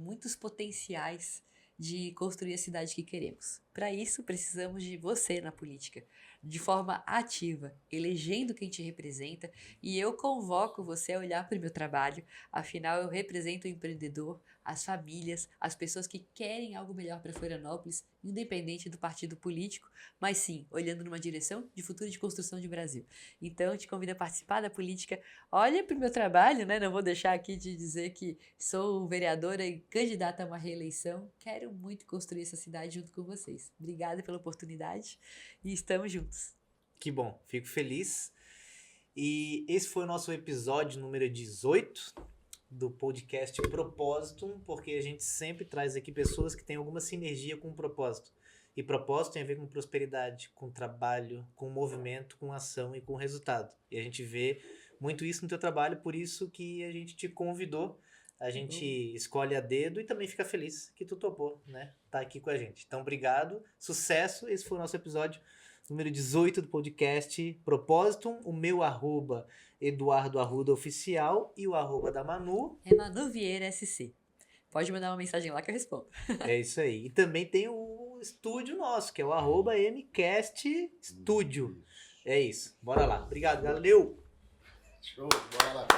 muitos potenciais de construir a cidade que queremos. Para isso, precisamos de você na política, de forma ativa, elegendo quem te representa, e eu convoco você a olhar para o meu trabalho, afinal eu represento o empreendedor, as famílias, as pessoas que querem algo melhor para Florianópolis, independente do partido político, mas sim, olhando numa direção de futuro de construção de Brasil. Então, eu te convido a participar da política, olha para o meu trabalho, né? Não vou deixar aqui de dizer que sou vereadora e candidata a uma reeleição, quero muito construir essa cidade junto com vocês. Obrigada pela oportunidade e estamos juntos. Que bom, fico feliz. E esse foi o nosso episódio número 18 do podcast Propósito, porque a gente sempre traz aqui pessoas que têm alguma sinergia com o propósito. E propósito tem a ver com prosperidade, com trabalho, com movimento, com ação e com resultado. E a gente vê muito isso no teu trabalho, por isso que a gente te convidou. A gente escolhe a dedo e também fica feliz que tu topou, né? Tá aqui com a gente. Então, obrigado, sucesso. Esse foi o nosso episódio número 18 do podcast Propósito. O meu @ Eduardo Arruda Oficial e o @ da Manu é Manu Vieira SC. Pode mandar uma mensagem lá que eu respondo. É isso aí. E também tem o estúdio nosso, que é o @MCast Studio. É isso. Bora lá. Obrigado, valeu! Show, bora lá.